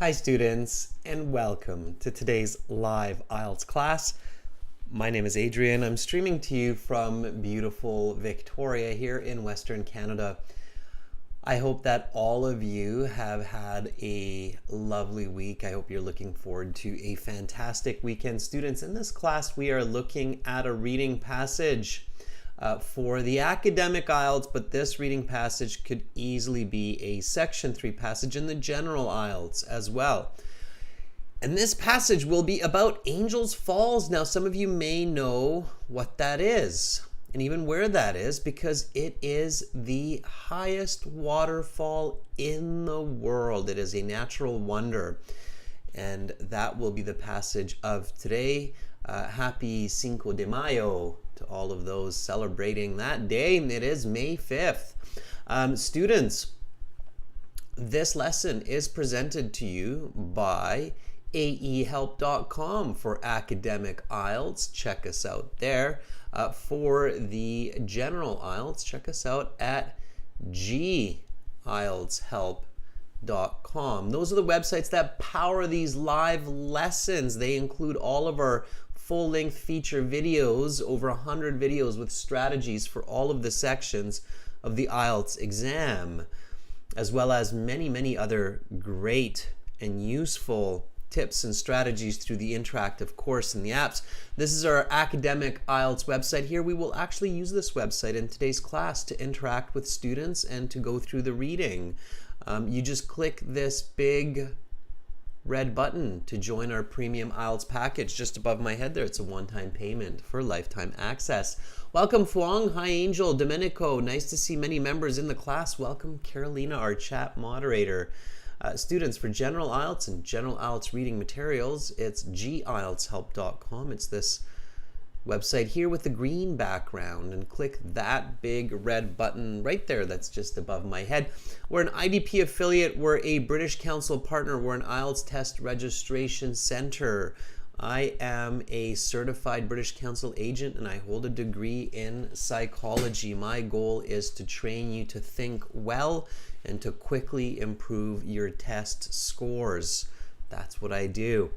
Hi students, and welcome to today's live IELTS class. My name is Adrian. I'm streaming to you from beautiful Victoria here in Western Canada. I hope that all of you have had a lovely week. I hope you're looking forward to a fantastic weekend. Students, in this class we are looking at a reading passage for the academic IELTS, but this reading passage could easily be a Section 3 passage in the general IELTS as well. And this passage will be about Angels Falls. Now, some of you may know what that is and even where that is because it is the highest waterfall in the world. It is a natural wonder. And that will be the passage of today. Happy Cinco de Mayo to all of those celebrating that day. It is May 5th. Students, this lesson is presented to you by aehelp.com for academic IELTS. Check us out there. For the general IELTS, check us out at IELTShelp.com. Those are the websites that power these live lessons. They include all of our full-length feature videos, over 100 videos with strategies for all of the sections of the IELTS exam, as well as many other great and useful tips and strategies through the interactive course and the apps. This is our academic IELTS website. Here we will actually use this website in today's class to interact with students and to go through the reading. You just click this big red button to join our premium IELTS package just above my head there. It's a one-time payment for lifetime access. Welcome Fuang, hi Angel, Domenico, nice to see many members in the class. Welcome Carolina, our chat moderator. Students, for general IELTS and general IELTS reading materials, it's gieltshelp.com. It's this website here with the green background, and click that big red button right there that's just above my head. We're an IDP affiliate, we're a British Council partner, we're an IELTS test registration center. I am a certified British Council agent and I hold a degree in psychology. My goal is to train you to think well and to quickly improve your test scores. That's what I do.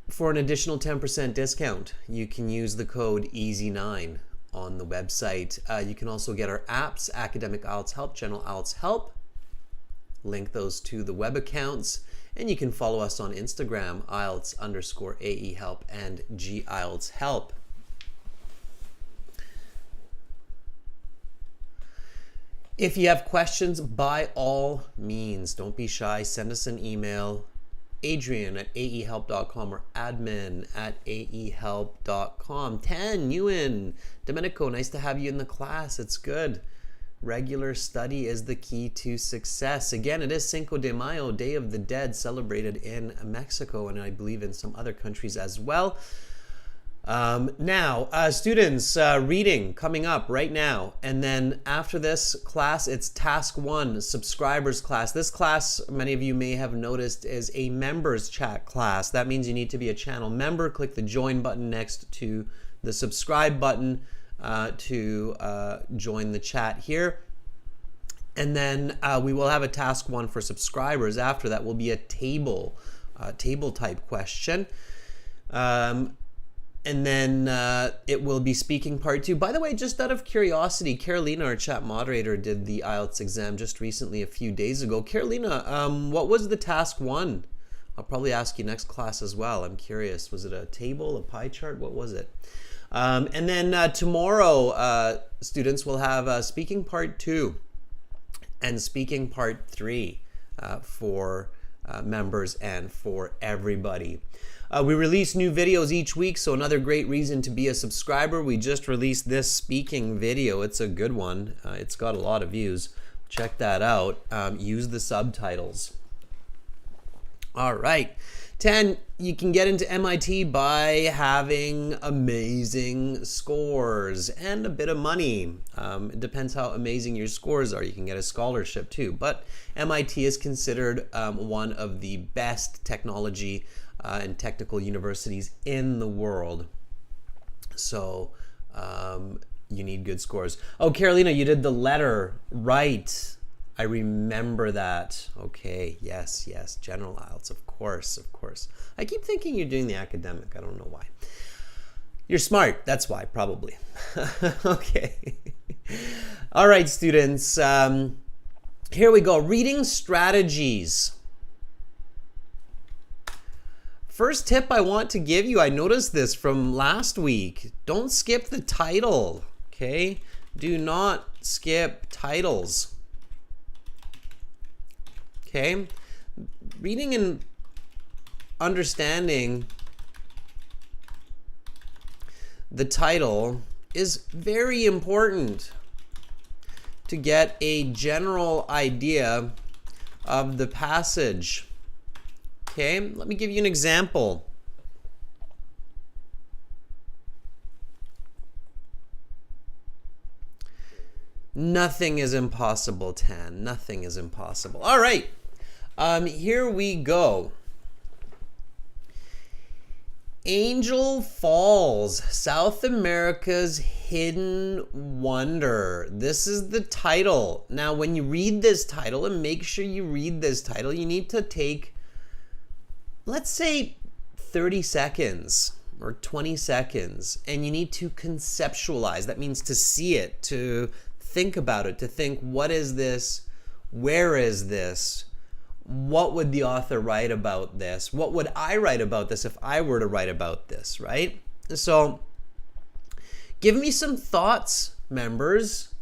For an additional 10% discount, you can use the code EASY9 on the website. You can also get our apps, Academic IELTS Help, General IELTS Help. Link those to the web accounts. And you can follow us on Instagram, IELTS_AEHelp and GIELTSHelp. If you have questions, by all means, don't be shy. Send us an email. Adrian@aehelp.com or admin@aehelp.com. 10, Ewan, Domenico, nice to have you in the class. It's good. Regular study is the key to success. Again, it is Cinco de Mayo, Day of the Dead, celebrated in Mexico and I believe in some other countries as well. Students, reading coming up right now, and then after this class it's task 1, subscribers class. This class, many of you may have noticed, is a members chat class. That means you need to be a channel member. Click the join button next to the subscribe button to join the chat here. And then we will have a task 1 for subscribers. After that will be a table type question. And then it will be speaking part 2. By the way, just out of curiosity, Carolina, our chat moderator, did the IELTS exam just recently a few days ago. Carolina, what was the task 1? I'll probably ask you next class as well. I'm curious. Was it a table, a pie chart? What was it? And then tomorrow, students will have speaking part 2 and speaking part 3 for members and for everybody. We release new videos each week, so another great reason to be a subscriber. We just released this speaking video. It's a good one. It's got a lot of views. Check that out. Use the subtitles. All right. 10, you can get into MIT by having amazing scores and a bit of money. It depends how amazing your scores are. You can get a scholarship too. But MIT is considered one of the best technology and technical universities in the world. So you need good scores. Oh, Carolina, you did the letter right. I remember that. Okay, yes, general IELTS, of course. I keep thinking you're doing the academic. I don't know why. You're smart, that's why, probably. Okay. All right, students. Here we go. Reading strategies. First tip I want to give you, I noticed this from last week. Don't skip the title, okay? Do not skip titles. Okay? Reading and understanding the title is very important to get a general idea of the passage. Okay, let me give you an example. Nothing is impossible, Tan. Nothing is impossible. All right, here we go. Angel Falls, South America's hidden wonder. This is the title. Now, when you read this title, and make sure you read this title, you need to take, let's say, 30 seconds or 20 seconds, and you need to conceptualize. That means to see it, to think about it, to think, what is this? Where is this? What would the author write about this? What would I write about this if I were to write about this, right? So give me some thoughts, members.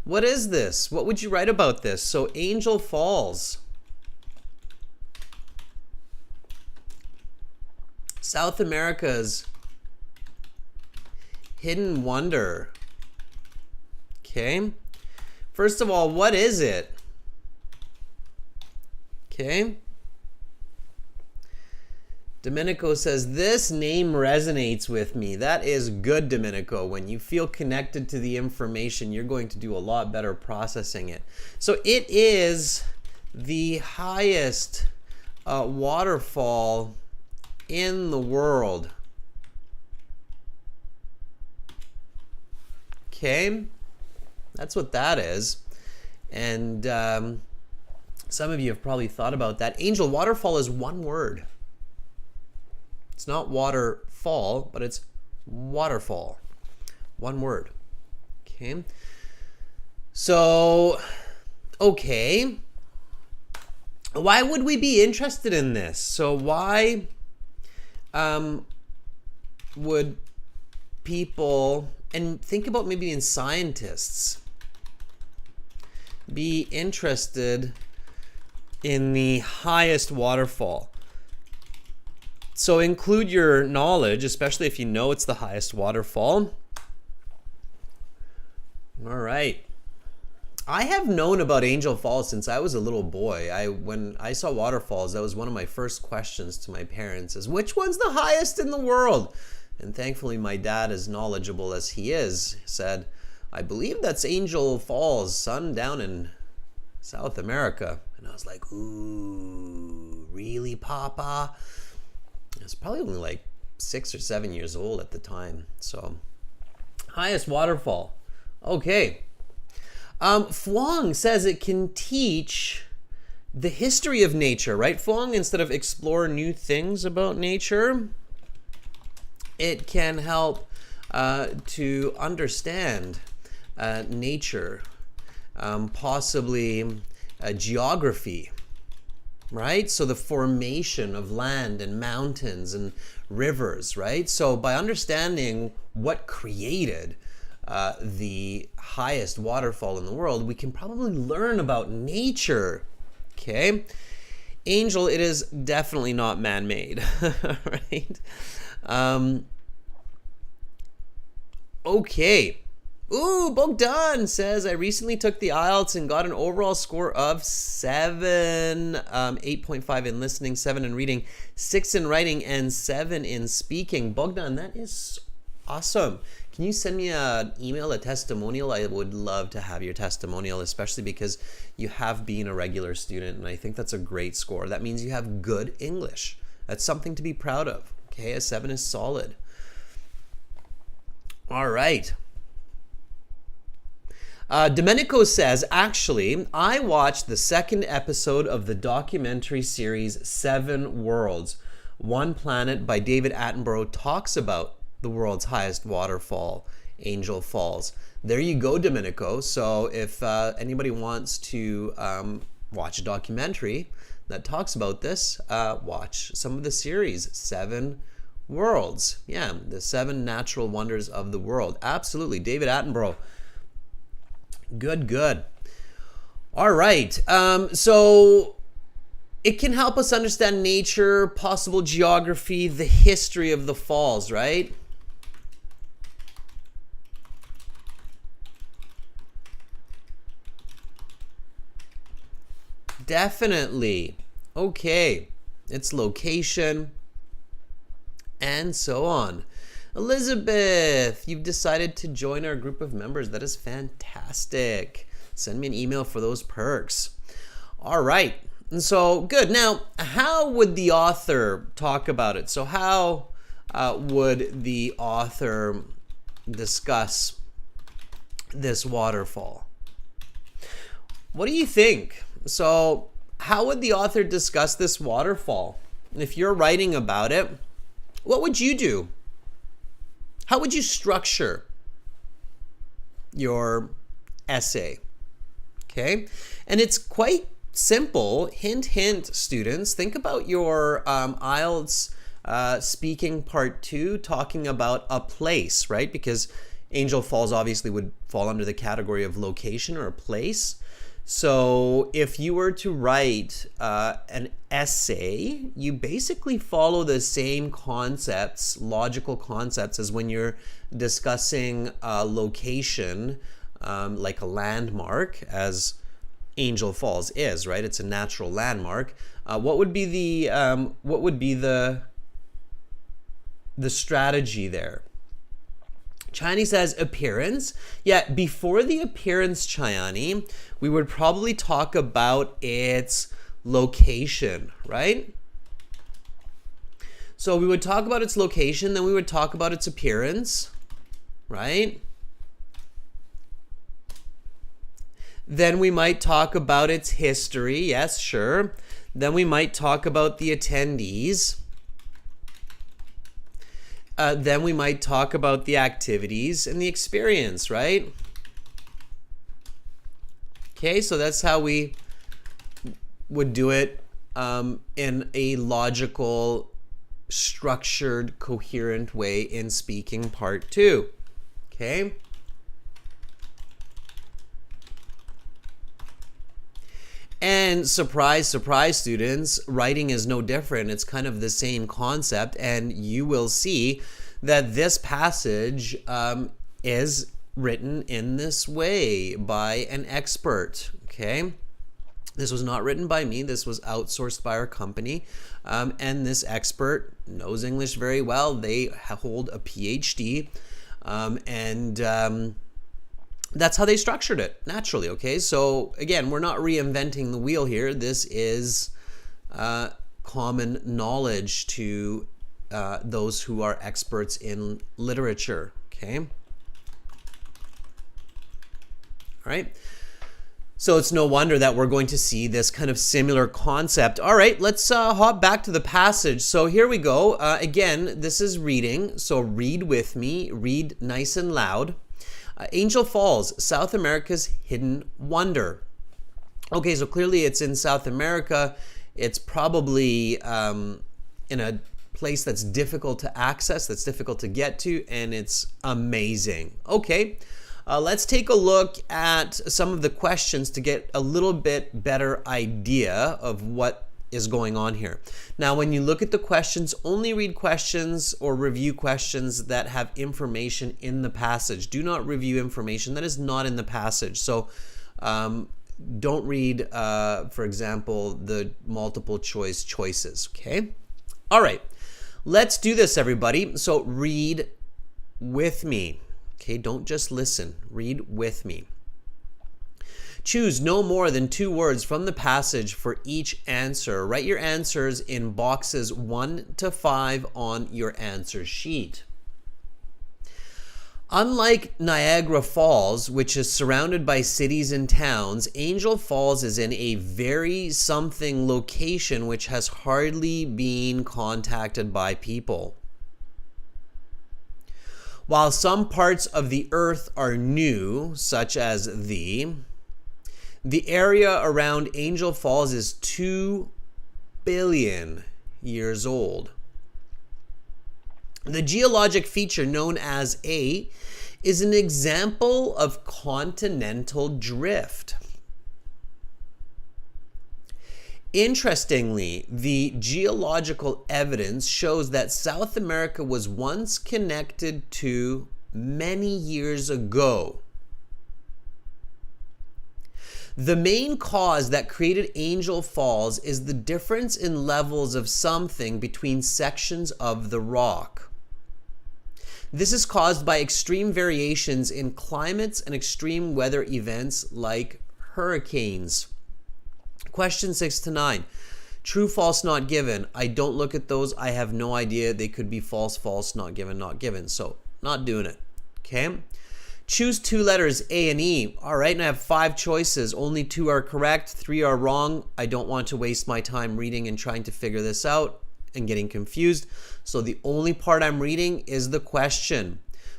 What is this? What would you write about this? So Angel Falls, South America's hidden wonder. Okay. First of all, what is it? Okay. Domenico says, this name resonates with me. That is good, Domenico. When you feel connected to the information, you're going to do a lot better processing it. So it is the highest waterfall in the world. Okay. That's what that is. And some of you have probably thought about that. Angel, waterfall is one word. It's not waterfall, but it's waterfall. One word. Okay. So, okay. Why would we be interested in this? So why would people, and think about maybe even scientists, be interested in the highest waterfall? So include your knowledge, especially if you know it's the highest waterfall. All right. I have known about Angel Falls since I was a little boy. When I saw waterfalls, that was one of my first questions to my parents, is which one's the highest in the world? And thankfully my dad, as knowledgeable as he is, said, I believe that's Angel Falls, son, down in South America. And I was like, ooh, really, Papa? I was probably only like 6 or 7 years old at the time. So, highest waterfall. Okay. Fuang says it can teach the history of nature, right? Fuang, instead of explore new things about nature, it can help to understand nature, possibly geography, right? So the formation of land and mountains and rivers, right? So by understanding what created the highest waterfall in the world, we can probably learn about nature, okay? Angel, it is definitely not man-made, right? Okay. Ooh, Bogdan says, I recently took the IELTS and got an overall score of 7, 8.5 in listening, 7 in reading, 6 in writing, and 7 in speaking. Bogdan, that is awesome. Can you send me an email, a testimonial? I would love to have your testimonial, especially because you have been a regular student, and I think that's a great score. That means you have good English. That's something to be proud of. Okay, a 7 is solid. All right. Domenico says, actually, I watched the second episode of the documentary series 7 Worlds. One Planet by David Attenborough talks about the world's highest waterfall, Angel Falls. There you go, Domenico. So if anybody wants to watch a documentary that talks about this, watch some of the series, 7 Worlds. Yeah, the 7 natural wonders of the world. Absolutely, David Attenborough. Good. All right. So it can help us understand nature, possible geography, the history of the falls, right? Definitely. Okay. Its location and so on. Elizabeth, you've decided to join our group of members. That is fantastic. Send me an email for those perks. All right. And so, good. Now, how would the author talk about it? So how would the author discuss this waterfall? What do you think? So how would the author discuss this waterfall? And if you're writing about it, what would you do? How would you structure your essay? Okay, and it's quite simple. Hint, hint, students. Think about your IELTS speaking part 2, talking about a place, right? Because Angel Falls obviously would fall under the category of location or a place. So if you were to write an essay, you basically follow the same concepts, logical concepts, as when you're discussing a location, like a landmark, as Angel Falls is, right? It's a natural landmark. What would be the strategy there? Chayani says appearance. Yeah, before the appearance, Chayani, we would probably talk about its location, right? So we would talk about its location, then we would talk about its appearance, right? Then we might talk about its history. Yes, sure. Then we might talk about the attendees. Then we might talk about the activities and the experience, right? Okay, so that's how we would do it in a logical, structured, coherent way in speaking part 2. Okay? And surprise, surprise, students, writing is no different. It's kind of the same concept, and you will see that this passage is written in this way by an expert, okay? This was not written by me. This was outsourced by our company, and this expert knows English very well. They hold a PhD, and that's how they structured it naturally. Okay, so again, we're not reinventing the wheel here. This is common knowledge to those who are experts in literature. Okay, all right, so it's no wonder that we're going to see this kind of similar concept. All right, let's hop back to the passage. So here we go. Again, this is reading, so read with me, read nice and loud. Angel Falls, South America's hidden wonder. Okay, so clearly it's in South America. It's probably in a place that's difficult to access, that's difficult to get to, and it's amazing. Okay, let's take a look at some of the questions to get a little bit better idea of what is going on here. Now, when you look at the questions, only read questions or review questions that have information in the passage. Do not review information that is not in the passage. So don't read, for example, the multiple choice choices, okay? All right, let's do this, everybody. So read with me, okay? Don't just listen, read with me. Choose no more than 2 words from the passage for each answer. Write your answers in boxes 1 to 5 on your answer sheet. Unlike Niagara Falls, which is surrounded by cities and towns, Angel Falls is in a very something location which has hardly been contacted by people. While some parts of the earth are new, such as the area around Angel Falls is 2 billion years old. The geologic feature known as A is an example of continental drift. Interestingly, the geological evidence shows that South America was once connected to many years ago. The main cause that created Angel Falls is the difference in levels of something between sections of the rock. This is caused by extreme variations in climates and extreme weather events like hurricanes. Question 6 to 9. True, false, not given. I don't look at those. I have no idea. They could be false, false, not given, not given. So, not doing it. Okay? Choose 2 letters, A and E. All right, and I have 5 choices. Only 2 are correct, 3 are wrong. I don't want to waste my time reading and trying to figure this out and getting confused. So the only part I'm reading is the question.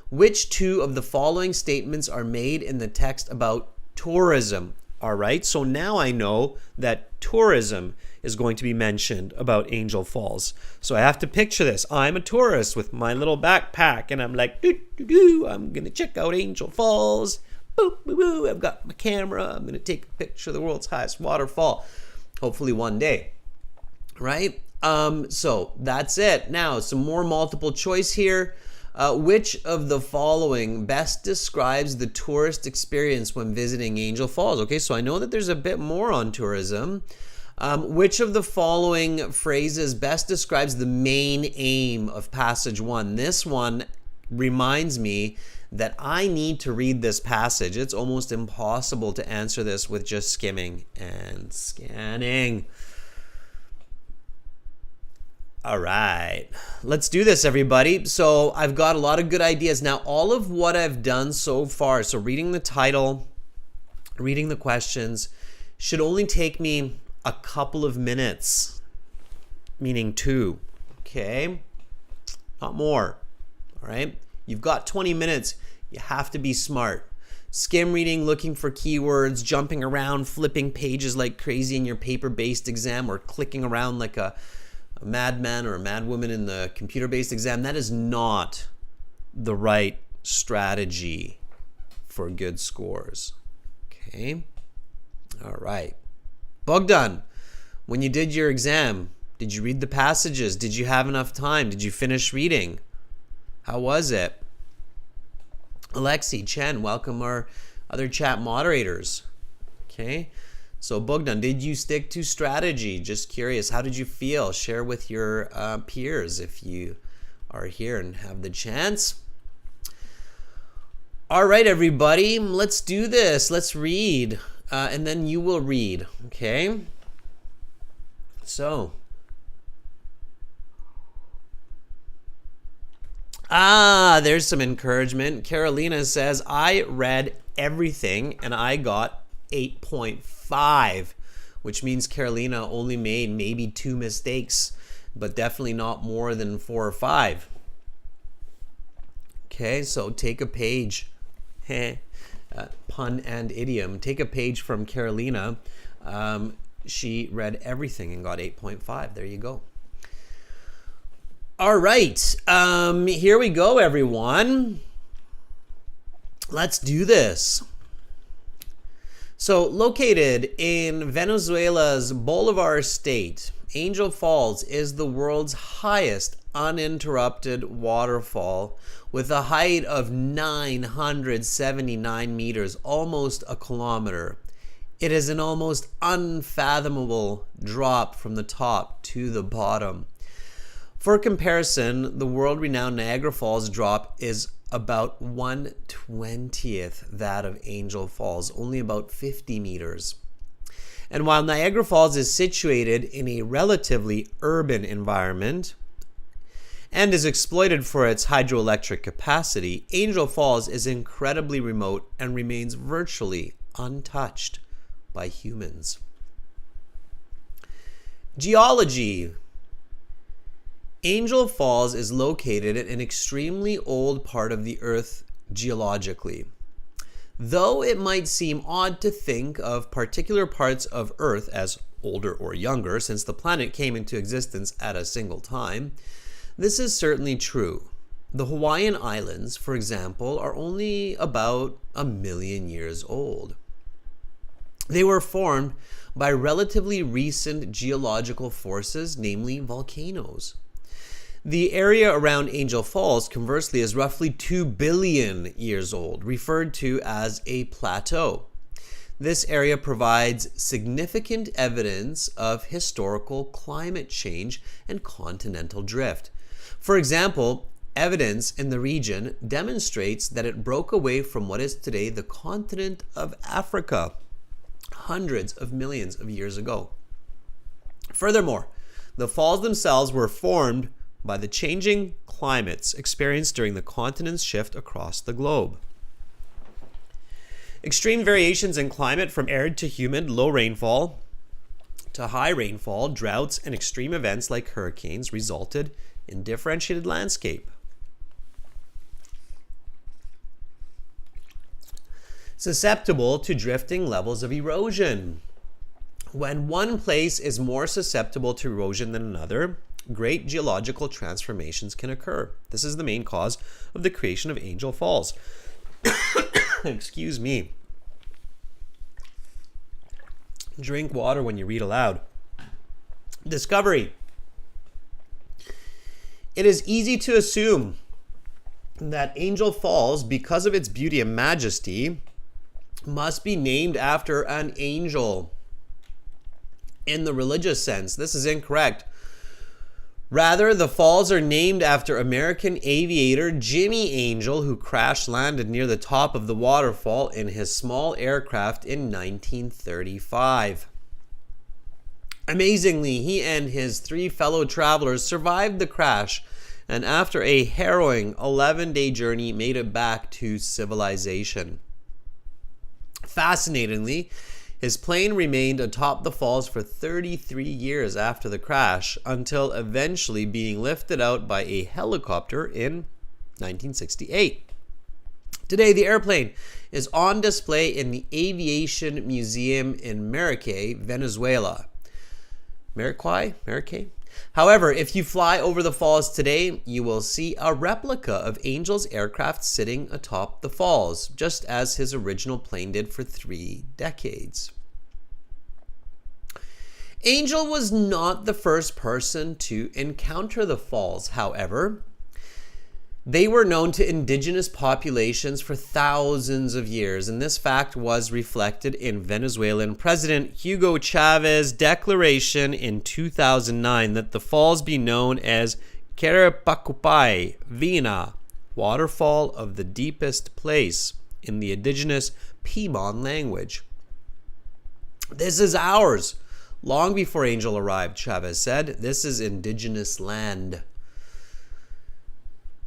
Which 2 of the following statements are made in the text about tourism? All right, so now I know that tourism is going to be mentioned about Angel Falls. So I have to picture this. I'm a tourist with my little backpack, and I'm like, I'm going to check out Angel Falls. Boop, boop, boop. I've got my camera. I'm going to take a picture of the world's highest waterfall. Hopefully one day, right? So that's it. Now, some more multiple choice here. Which of the following best describes the tourist experience when visiting Angel Falls? Okay, so I know that there's a bit more on tourism. Which of the following phrases best describes the main aim of passage 1? This one reminds me that I need to read this passage. It's almost impossible to answer this with just skimming and scanning. All right, let's do this, everybody. So I've got a lot of good ideas. Now, all of what I've done so far, so reading the title, reading the questions, should only take me a couple of minutes, meaning 2, okay? Not more, all right? You've got 20 minutes. You have to be smart. Skim reading, looking for keywords, jumping around, flipping pages like crazy in your paper-based exam, or clicking around like a madman or a madwoman in the computer-based exam, that is not the right strategy for good scores. Okay? All right. Bogdan, when you did your exam, did you read the passages? Did you have enough time? Did you finish reading? How was it? Alexi, Chen, welcome our other chat moderators. Okay? So Bogdan, did you stick to strategy? Just curious, how did you feel? Share with your peers if you are here and have the chance. All right, everybody, let's do this. Let's read, and then you will read, okay? So. There's some encouragement. Carolina says, I read everything and I got 8.5, which means Carolina only made maybe 2 mistakes, but definitely not more than 4 or 5. Okay, so take a page, pun and idiom. Take a page from Carolina. She read everything and got 8.5. There you go. All right, here we go, everyone. Let's do this. So, located in Venezuela's Bolivar state, Angel Falls is the world's highest uninterrupted waterfall with a height of 979 meters, almost a kilometer. It is an almost unfathomable drop from the top to the bottom. For comparison, the world-renowned Niagara Falls drop is about 1/20th that of Angel Falls, only about 50 meters. And while Niagara Falls is situated in a relatively urban environment, and is exploited for its hydroelectric capacity, Angel Falls is incredibly remote and remains virtually untouched by humans. Geology. Angel Falls is located in an extremely old part of the Earth geologically. Though it might seem odd to think of particular parts of Earth as older or younger, since the planet came into existence at a single time, this is certainly true. The Hawaiian Islands, for example, are only about 1 million years old. They were formed by relatively recent geological forces, namely volcanoes. The area around Angel Falls, conversely, is roughly 2 billion years old, referred to as a plateau. This area provides significant evidence of historical climate change and continental drift. For example, evidence in the region demonstrates that it broke away from what is today the continent of Africa hundreds of millions of years ago. Furthermore, the falls themselves were formed by the changing climates experienced during the continent's shift across the globe. Extreme variations in climate from arid to humid, low rainfall to high rainfall, droughts, and extreme events like hurricanes resulted in differentiated landscape. Susceptible to drifting levels of erosion. When one place is more susceptible to erosion than another, great geological transformations can occur. This is the main cause of the creation of Angel Falls. Excuse me. Drink water when you read aloud. Discovery. It is easy to assume that Angel Falls, because of its beauty and majesty, must be named after an angel. In the religious sense, this is incorrect. Rather, the falls are named after American aviator Jimmy Angel, who crash-landed near the top of the waterfall in his small aircraft in 1935. Amazingly, he and his 3 fellow travelers survived the crash, and after a harrowing 11-day journey, made it back to civilization. Fascinatingly, his plane remained atop the falls for 33 years after the crash, until eventually being lifted out by a helicopter in 1968. Today, the airplane is on display in the Aviation Museum in Maracay, Venezuela. Maracay? However, if you fly over the falls today, you will see a replica of Angel's aircraft sitting atop the falls, just as his original plane did for 3 decades. Angel was not the first person to encounter the falls, however. They were known to indigenous populations for thousands of years, and this fact was reflected in Venezuelan President Hugo Chávez's declaration in 2009 that the falls be known as Querepacupay Vina, waterfall of the deepest place, in the indigenous Piedmont language. This is ours. Long before Angel arrived, Chávez said, this is indigenous land.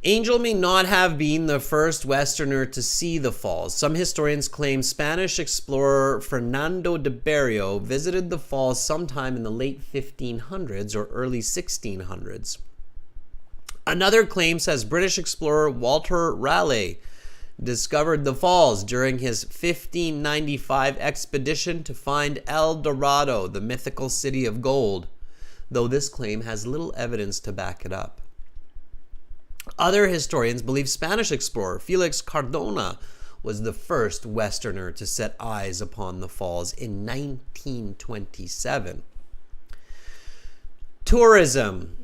Angel may not have been the first Westerner to see the falls. Some historians claim Spanish explorer Fernando de Berrio visited the falls sometime in the late 1500s or early 1600s. Another claim says British explorer Walter Raleigh discovered the falls during his 1595 expedition to find El Dorado, the mythical city of gold, though this claim has little evidence to back it up. Other historians believe Spanish explorer Felix Cardona was the first Westerner to set eyes upon the falls in 1927. Tourism.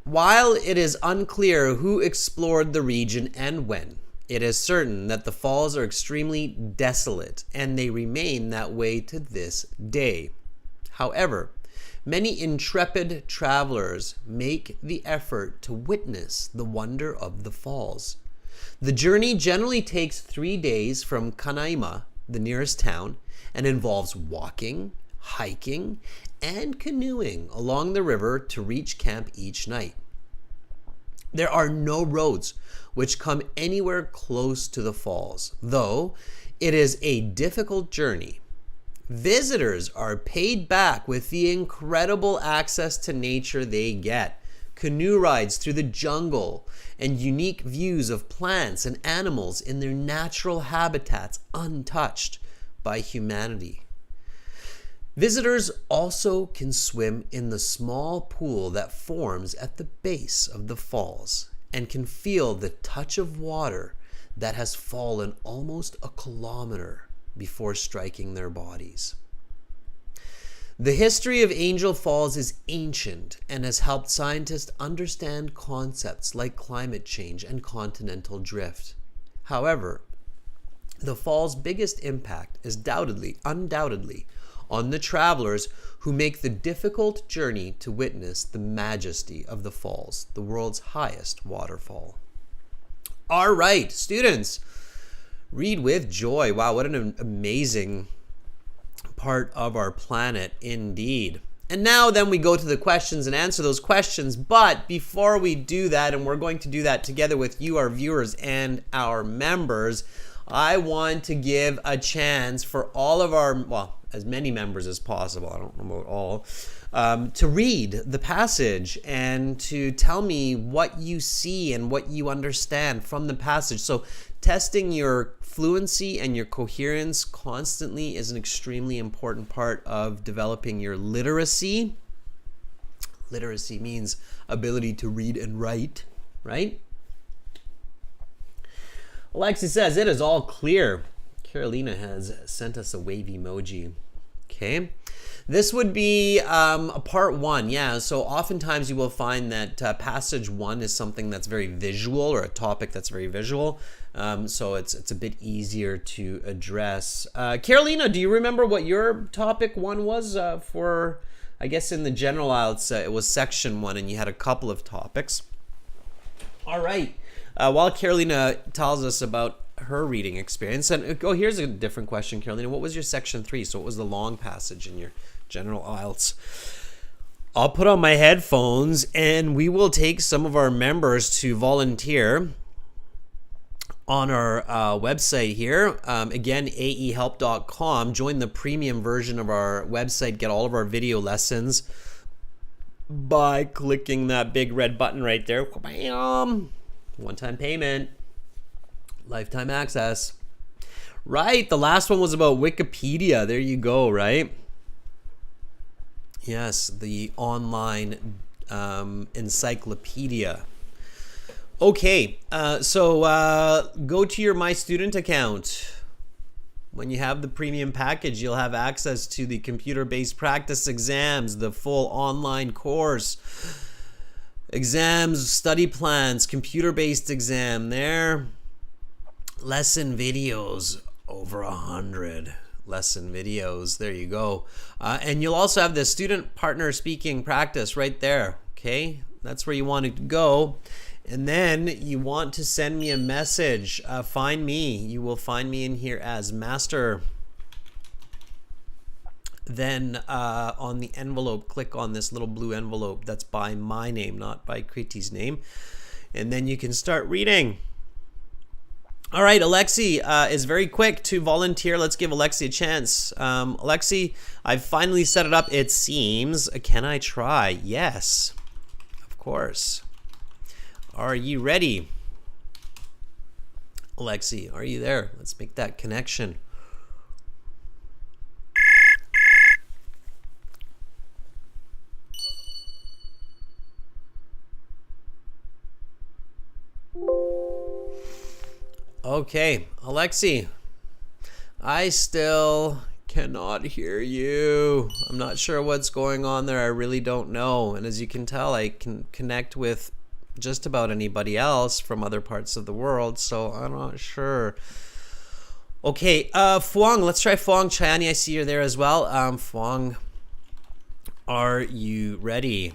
While it is unclear who explored the region and when, it is certain that the falls are extremely desolate, and they remain that way to this day. However, many intrepid travelers make the effort to witness the wonder of the falls. The journey generally takes 3 days from Canaima, the nearest town, and involves walking, hiking, and canoeing along the river to reach camp each night. There are no roads which come anywhere close to the falls, though it is a difficult journey. Visitors are paid back with the incredible access to nature they get. Canoe rides through the jungle and unique views of plants and animals in their natural habitats untouched by humanity. Visitors also can swim in the small pool that forms at the base of the falls and can feel the touch of water that has fallen almost a kilometer before striking their bodies. The history of Angel Falls is ancient and has helped scientists understand concepts like climate change and continental drift. However, the fall's biggest impact is undoubtedly, on the travelers who make the difficult journey to witness the majesty of the falls, the world's highest waterfall. All right, students, read with joy. Wow, what an amazing part of our planet indeed. And now then we go to the questions and answer those questions. But before we do that, and we're going to do that together with you, our viewers, and our members, I want to give a chance for all of our, well, as many members as possible, I don't know about all, to read the passage and to tell me what you see and what you understand from the passage. So testing your fluency and your coherence constantly is an extremely important part of developing your literacy. Literacy means ability to read and write, right? Alexi says, it is all clear. Carolina has sent us a wave emoji. Okay. This would be a part one. Yeah. So oftentimes you will find that passage one is something that's very visual, or a topic that's very visual. So it's a bit easier to address. Carolina, do you remember what your topic one was for, I guess in the general IELTS, it was section one and you had a couple of topics. All right. While Carolina tells us about her reading experience, and here's a different question, Carolina. What was your section 3? So what was the long passage in your general IELTS? I'll put on my headphones and we will take some of our members to volunteer on our website here. Again, aehelp.com. Join the premium version of our website. Get all of our video lessons by clicking that big red button right there. Bam! One-time payment, lifetime access. Right, the last one was about Wikipedia. There you go, right? Yes, the online encyclopedia. Okay, so go to your My Student account. When you have the premium package, you'll have access to the computer-based practice exams, the full online course, exams, study plans, computer-based exam there. Lesson videos, over 100 lesson videos. There you go. And you'll also have the student partner speaking practice right there. Okay, that's where you want to go. And then you want to send me a message. Find me. You will find me in here as Master. Then on the envelope, click on this little blue envelope that's by my name, not by Kriti's name. And then you can start reading. All right, Alexi is very quick to volunteer. Let's give Alexi a chance. Alexi, I've finally set it up, it seems. Can I try? Yes, of course. Are you ready? Alexi, are you there? Let's make that connection. Okay, Alexi, I still cannot hear you. I'm not sure what's going on there. I really don't know. And as you can tell, I can connect with just about anybody else from other parts of the world, so I'm not sure. Okay, Fuang, let's try Fuang. Chayani, I see you're there as well. Fuang, are you ready?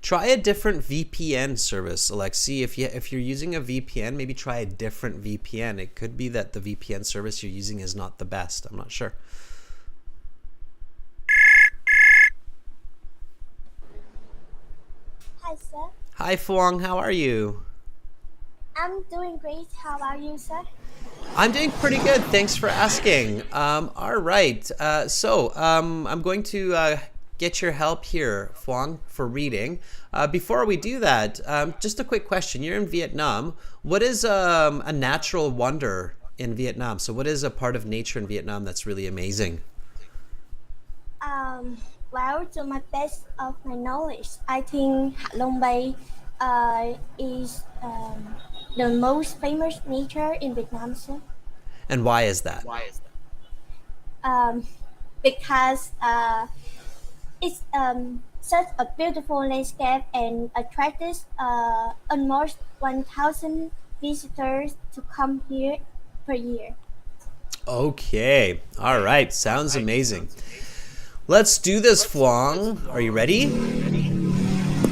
Try a different VPN service, Alexi. If you're using a VPN, maybe try a different VPN. It could be that the VPN service you're using is not the best. I'm not sure. Hi, sir. Hi, Phuong. How are you? I'm doing great. How about you, sir? I'm doing pretty good. Thanks for asking. All right. I'm going to get your help here, Phuong, for reading. Before we do that, just a quick question. You're in Vietnam. What is a natural wonder in Vietnam? So, what is a part of nature in Vietnam that's really amazing? Um, well, to my best of my knowledge, I think Hạ Long Bay is the most famous nature in Vietnam, sir. And why is that? Um, because it's such a beautiful landscape and attracts almost 1,000 visitors to come here per year. Okay. All right. Sounds amazing. Let's do this, Phuong. Are you ready?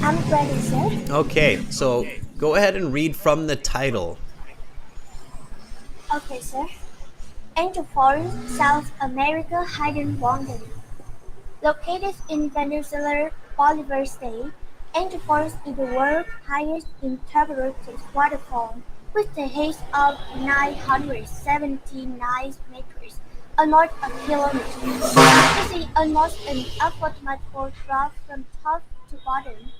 I'm ready, sir. Okay. So, go ahead and read from the title. Okay, sir. Angel Falls, South America Hidden Wonder. Located in Venezuela Bolivar State, Angel Falls is the world's highest interpreted waterfall, with a height of 979 meters, almost a kilometer. This is almost an mathematical drop from top to bottom.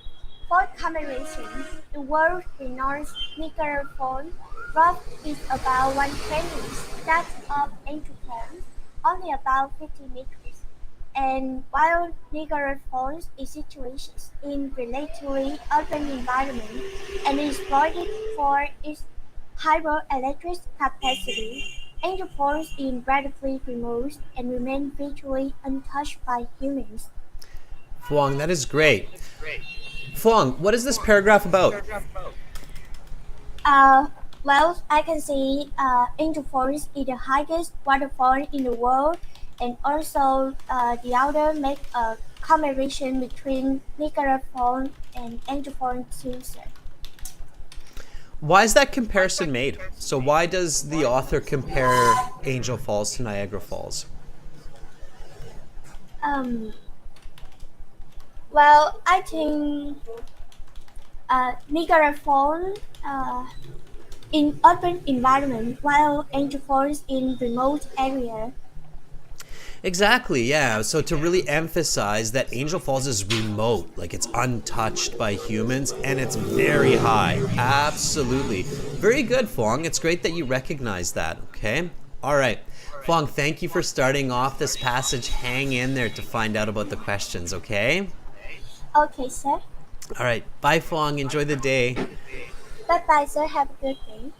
For comparison, the world-renowned Niagara Falls drop is about 1/20th that of Angel Falls, only about 50 meters. And while Niagara Falls is situated in relatively urban environment and is exploited for its hydroelectric capacity, Angel Falls is relatively remote and remains virtually untouched by humans. Phuong, that is great. Phuong, what is this paragraph about? Uh, well, I can see Angel Falls is the highest waterfall in the world, and also the other make a comparison between Niagara Falls and Angel Falls too, sir. Why is that comparison made? So, why does the author compare Angel Falls to Niagara Falls? Um, well, I think Niagara Falls in urban environment, while Angel Falls in remote area. Exactly, yeah. So, to really emphasize that Angel Falls is remote, like it's untouched by humans, and it's very high. Absolutely. Very good, Phuong. It's great that you recognize that, okay? All right. Phuong, thank you for starting off this passage. Hang in there to find out about the questions, okay? Okay, sir. All right. Bye, Phuong. Enjoy the day. Bye bye, sir. Have a good day.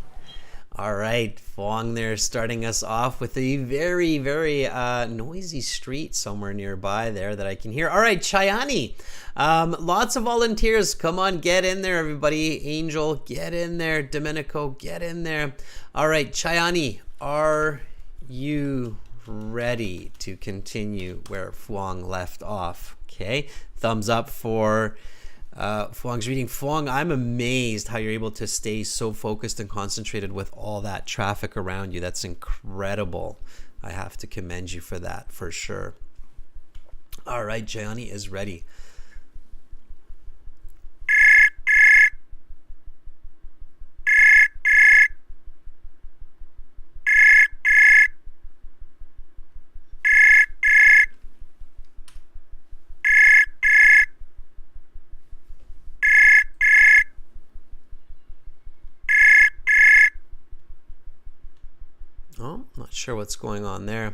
All right, Phuong there starting us off with a very, very noisy street somewhere nearby there that I can hear. All right, Chayani, lots of volunteers. Come on, get in there, everybody. Angel, get in there. Domenico, get in there. All right, Chayani, are you ready to continue where Phuong left off? Okay, thumbs up for Phuong's reading. Phuong, I'm amazed how you're able to stay so focused and concentrated with all that traffic around you. That's incredible. I have to commend you for that, for sure. All right, Jayani is ready. Oh, not sure what's going on there.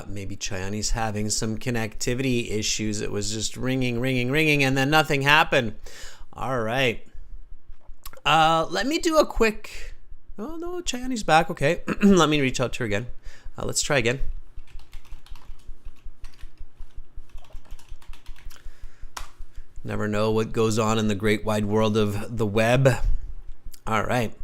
Maybe Chayani's having some connectivity issues. It was just ringing, ringing, ringing, and then nothing happened. All right. Let me do a quick... Oh, no, Chayani's back. Okay. Let me reach out to her again. Let's try again. Never know what goes on in the great wide world of the web. All right.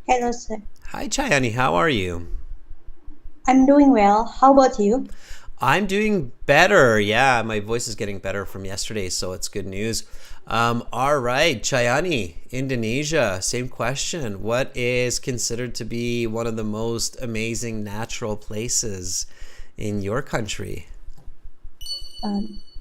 Hello, sir. Hi, Chayani. How are you? I'm doing well. How about you? I'm doing better. Yeah, my voice is getting better from yesterday, so it's good news. All right, Chayani, Indonesia, same question. What is considered to be one of the most amazing natural places in your country?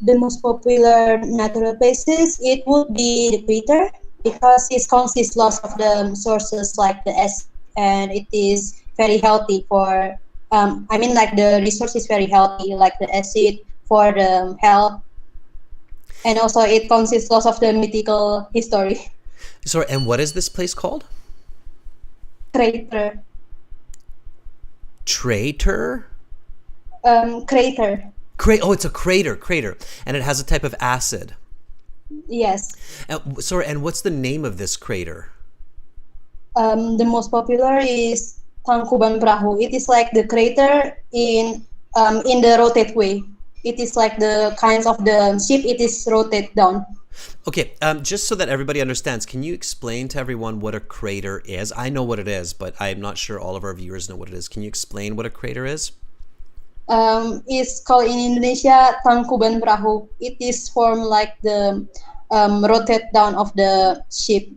The most popular natural places, it would be the equator because it consists lots of the sources like the acid, and it is very healthy for like the resource is very healthy like the acid for the health, and also it consists lots of the mythical history. Sorry, and what is this place called? Crater. Traitor? Crater. Oh, it's a crater, and it has a type of acid. Yes. Sorry, and what's the name of this crater? The most popular is Tangkuban Perahu. It is like the crater in the rotate way. It is like the kinds of the ship. It is rotate down. Okay, just so that everybody understands, can you explain to everyone what a crater is? I know what it is, but I'm not sure all of our viewers know what it is. Can you explain what a crater is? It's called in Indonesia Tangkuban Perahu. It is formed like the rotate down of the ship.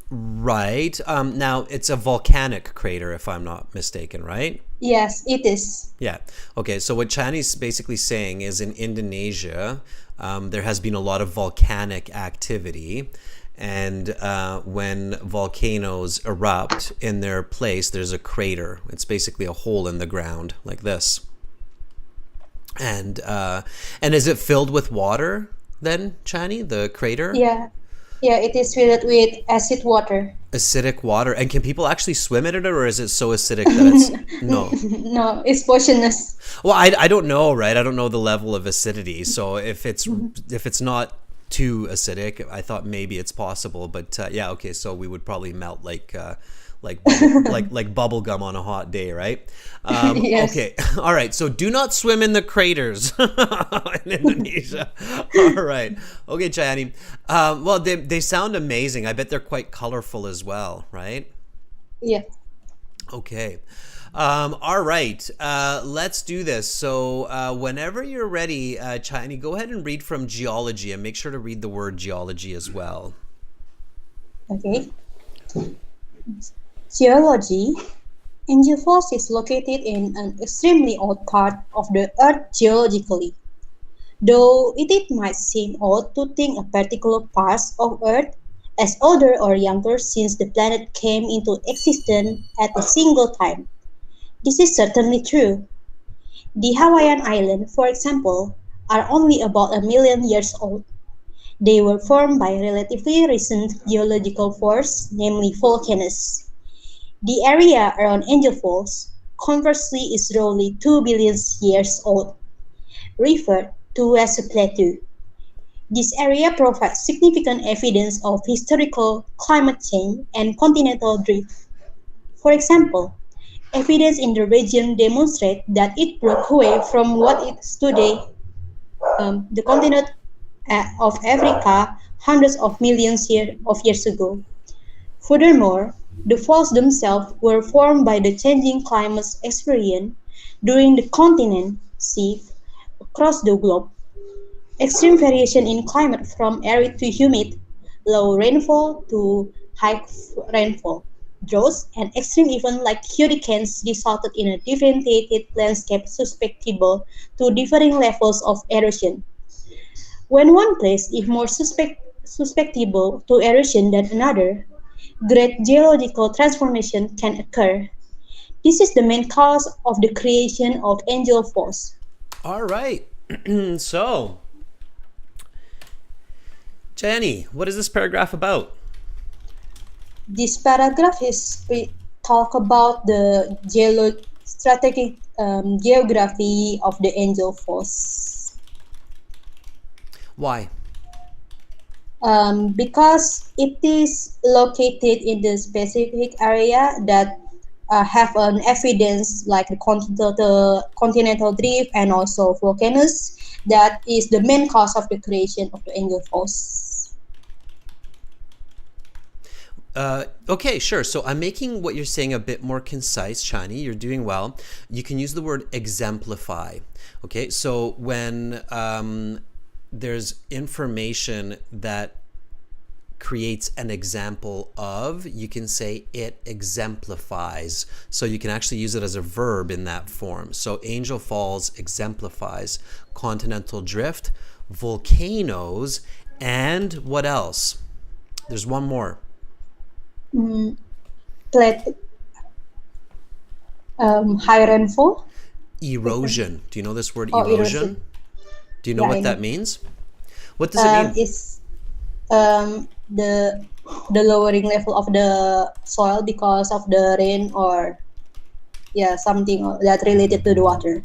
Right. Now, it's a volcanic crater, if I'm not mistaken, right? Yes, it is. Yeah. Okay, so what Chinese basically saying is in Indonesia, there has been a lot of volcanic activity. And when volcanoes erupt in their place, there's a crater. It's basically a hole in the ground like this. And is it filled with water then, Chani, the crater? Yeah, it is filled with acid water. Acidic water. And can people actually swim in it, or is it so acidic that it's no? No, it's poisonous. Well, I don't know, right? I don't know the level of acidity. So if it's not too acidic, I thought maybe it's possible, but yeah, okay, so we would probably melt like bubble gum on a hot day, right? Yes. Okay, all right, so do not swim in the craters in Indonesia. All right, okay, Chayani. Well, they sound amazing. I bet they're quite colorful as well, right? Yeah. Okay. All right, let's do this. So whenever you're ready, Chayani, go ahead and read from geology, and make sure to read the word geology as well. Okay. Geology. Angel Falls is located in an extremely old part of the Earth geologically. Though it might seem odd to think a particular part of Earth as older or younger since the planet came into existence at a single time. This is certainly true. The Hawaiian Islands, for example, are only about 1 million years old. They were formed by relatively recent geological force, namely volcanoes. The area around Angel Falls, conversely, is roughly 2 billion years old, referred to as a plateau. This area provides significant evidence of historical climate change and continental drift. For example, evidence in the region demonstrates that it broke away from what is today the continent of Africa hundreds of millions of years ago. Furthermore, the falls themselves were formed by the changing climates experienced during the continent shift across the globe. Extreme variation in climate from arid to humid, low rainfall to high rainfall, droughts, and extreme events like hurricanes resulted in a differentiated landscape susceptible to differing levels of erosion. When one place is more susceptible to erosion than another, great geological transformation can occur. This is the main cause of the creation of Angel Falls. All right. So, Jenny, what is this paragraph about? This paragraph is we talk about the strategic geography of the Angel Falls. Why? Because it is located in the specific area that have an evidence like the continental drift and also volcanoes. That is the main cause of the creation of the Angel Falls. Okay, sure. So I'm making what you're saying a bit more concise, Chani. You're doing well. You can use the word exemplify. Okay, so when there's information that creates an example of, you can say it exemplifies. So you can actually use it as a verb in that form. So Angel Falls exemplifies continental drift, volcanoes, and what else? There's one more. Plat high rainfall. Erosion. Do you know this word Oh, erosion? erosion. Do you know Yeah, what I that know. means? What does it mean? It's the lowering level of the soil because of the rain, or something that related to the water.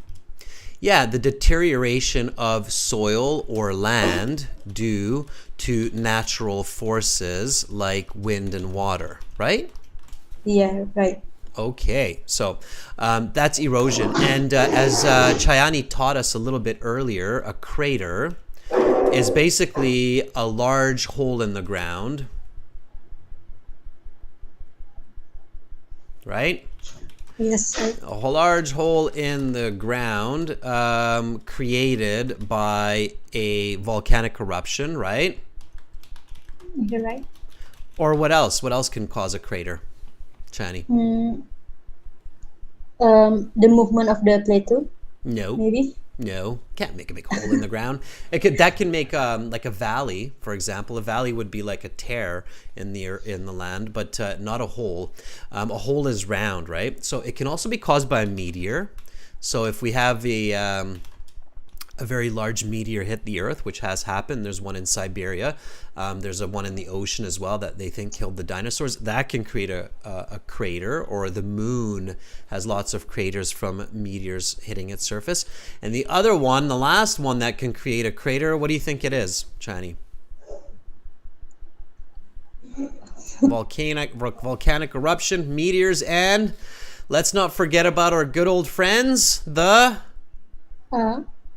Yeah, the deterioration of soil or land due to natural forces like wind and water, right? Yeah, right. Okay, so that's erosion. And as Chayani taught us a little bit earlier, a crater is basically a large hole in the ground, right? Yes, sir. A large hole in the ground created by a volcanic eruption, right? You're right. Or what else? What else can cause a crater, Chani? The movement of the plateau, No. maybe. No, can't make a big hole in the ground. That can make like a valley, for example. A valley would be like a tear in the land, but not a hole. A hole is round, right? So it can also be caused by a meteor. So if we have a very large meteor hit the Earth, which has happened. There's one in Siberia. There's a one in the ocean as well that they think killed the dinosaurs. That can create a crater, or the moon has lots of craters from meteors hitting its surface. And the other one, the last one that can create a crater, what do you think it is, Chani? Volcanic eruption, meteors, and let's not forget about our good old friends, the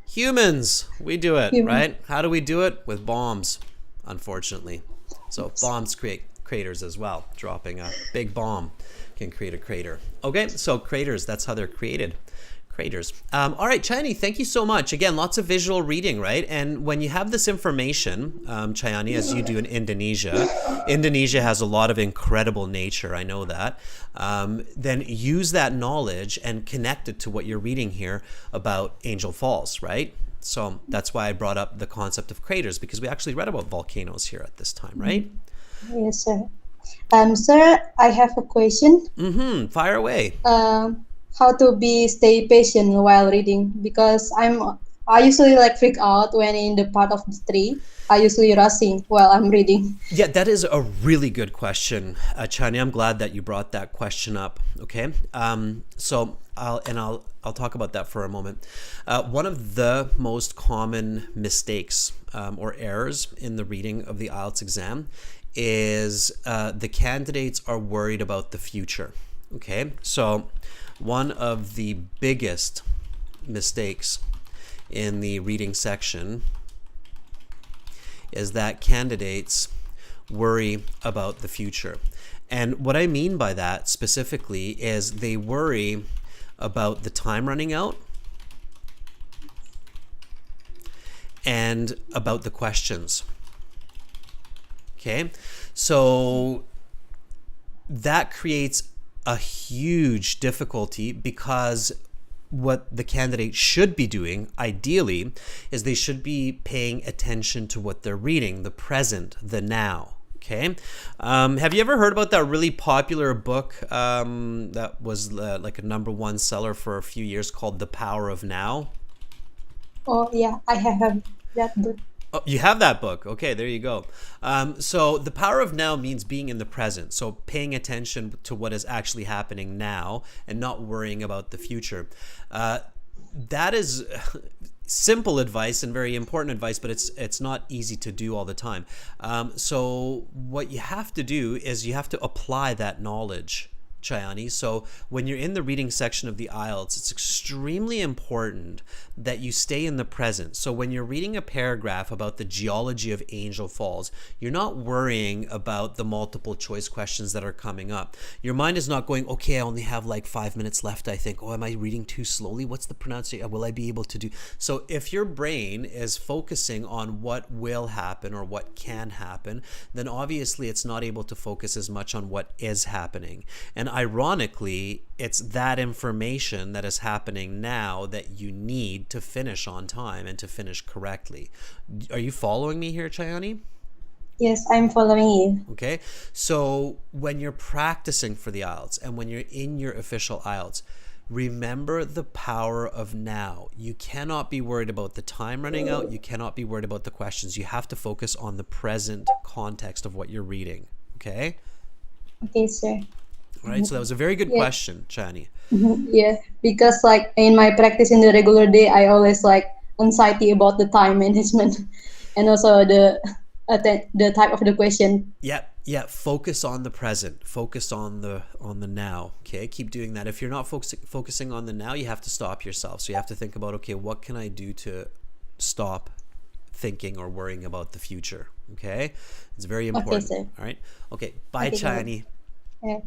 humans. We do it, right? How do we do it? With bombs, unfortunately. So bombs create craters as well. Dropping a big bomb can create a crater. Okay, so craters, that's how they're created. Craters. All right, Chayani, thank you so much. Again, lots of visual reading, right? And when you have this information, Chayani, as you do in Indonesia, Indonesia has a lot of incredible nature, I know that. Then use that knowledge and connect it to what you're reading here about Angel Falls, right? So that's why I brought up the concept of craters, because we actually read about volcanoes here at this time, right? Yes, sir. Sir, I have a question. Fire away. How to stay patient while reading, because I usually freak out when in the part of the tree. I usually rushing while I'm reading. Yeah, that is a really good question, Chani. I'm glad that you brought that question up. Okay, so I'll talk about that for a moment. One of the most common mistakes or errors in the reading of the IELTS exam is the candidates are worried about the future. Okay, so one of the biggest mistakes in the reading section is that candidates worry about the future. And what I mean by that specifically is they worry about the time running out and about the questions. Okay, so that creates a huge difficulty, because what the candidate should be doing, ideally, is they should be paying attention to what they're reading, the present, the now. Okay. Have you ever heard about that really popular book that was like a #1 seller for a few years called The Power of Now? Oh, yeah, I have that book. Oh, you have that book. Okay, there you go. So the power of now means being in the present. So paying attention to what is actually happening now and not worrying about the future. That is simple advice and very important advice, but it's not easy to do all the time. So what you have to do is you have to apply that knowledge Chayani. So when you're in the reading section of the IELTS, it's extremely important that you stay in the present. So when you're reading a paragraph about the geology of Angel Falls, you're not worrying about the multiple choice questions that are coming up. Your mind is not going, okay, I only have like 5 minutes left, I think. Oh, am I reading too slowly? What's the pronunciation? Will I be able to do? So if your brain is focusing on what will happen or what can happen, then obviously it's not able to focus as much on what is happening. And ironically, it's that information that is happening now that you need to finish on time and to finish correctly. Are you following me here, Chayani? Yes, I'm following you. Okay, so when you're practicing for the IELTS and when you're in your official IELTS, remember the power of now. You cannot be worried about the time running out. You cannot be worried about the questions. You have to focus on the present context of what you're reading. Okay? Okay, sir. All right, so that was a very good question, Chani. Yeah, because like in my practice in the regular day, I always like anxiety about the time management and also the type of the question. Yeah, focus on the present. Focus on the now. Okay, keep doing that. If you're not focusing on the now, you have to stop yourself. So you have to think about, okay, what can I do to stop thinking or worrying about the future? Okay, it's very important. Okay, sir. All right. Okay, bye, Okay, Chani.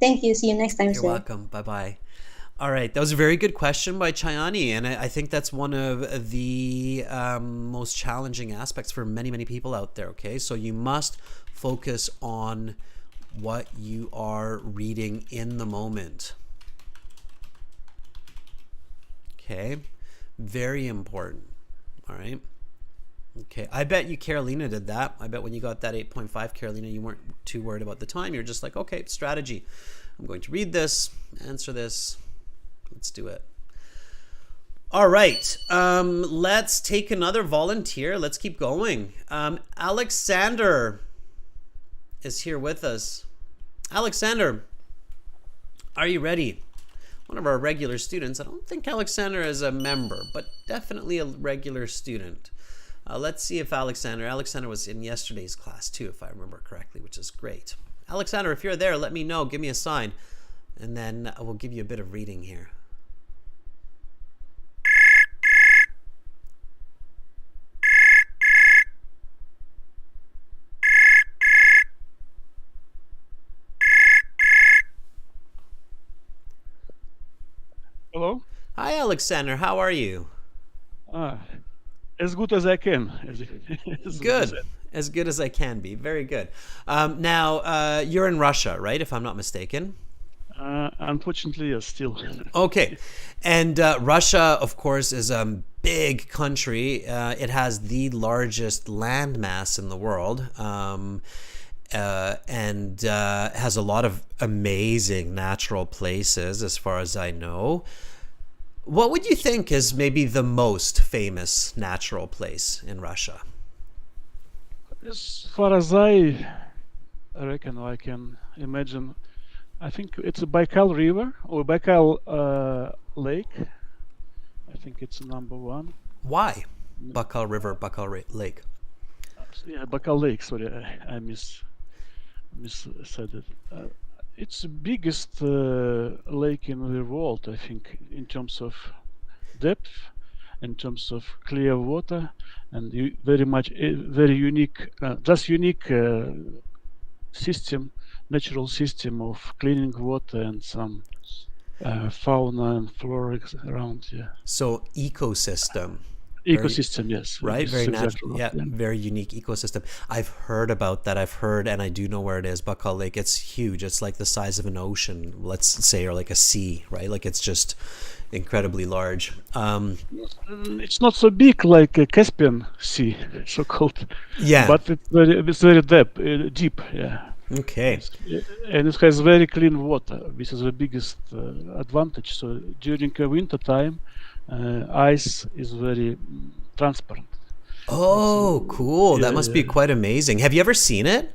Thank you. See you next time, You're sir. welcome. Bye-bye. All right, that was a very good question by Chayani, and I think that's one of the most challenging aspects for many, many people out there, okay? So you must focus on what you are reading in the moment. Okay, very important, all right? Okay, I bet you Carolina did that. I bet when you got that 8.5, Carolina, you weren't too worried about the time. You're just like, okay, strategy. I'm going to read this, answer this. Let's do it. All right, let's take another volunteer. Let's keep going. Alexander is here with us. Alexander, are you ready? One of our regular students. I don't think Alexander is a member, but definitely a regular student. Let's see if Alexander was in yesterday's class too, if I remember correctly, which is great. Alexander, if you're there, let me know. Give me a sign, and then we'll give you a bit of reading here. Hello? Hi, Alexander. How are you? As good as I can. Good. As good as I can be. Very good. Now, you're in Russia, right? If I'm not mistaken. Unfortunately, yes, still. Okay. And Russia, of course, is a big country. It has the largest landmass in the world. And has a lot of amazing natural places, as far as I know. What would you think is maybe the most famous natural place in Russia? As far as I reckon, I can imagine, I think it's a Baikal River or Baikal Lake. I think it's number one. Why? Baikal River, Baikal Lake. Yeah, Baikal Lake, sorry, I said it. It's the biggest lake in the world, I think, in terms of depth, in terms of clear water, and very unique, system, natural system of cleaning water and some fauna and flora around. Yeah. So ecosystem. Ecosystem, yes. Right, very natural. Yeah, very unique ecosystem. I've heard about that. And I do know where it is. Baikal Lake. It's huge. It's like the size of an ocean, let's say, or like a sea, right? Like it's just incredibly large. It's not so big like a Caspian Sea, so called. Yeah, but it's very deep. Yeah. Okay. And it has very clean water, which is the biggest advantage. So during winter time, ice is very transparent. Oh, cool. That must be quite amazing. Have you ever seen it?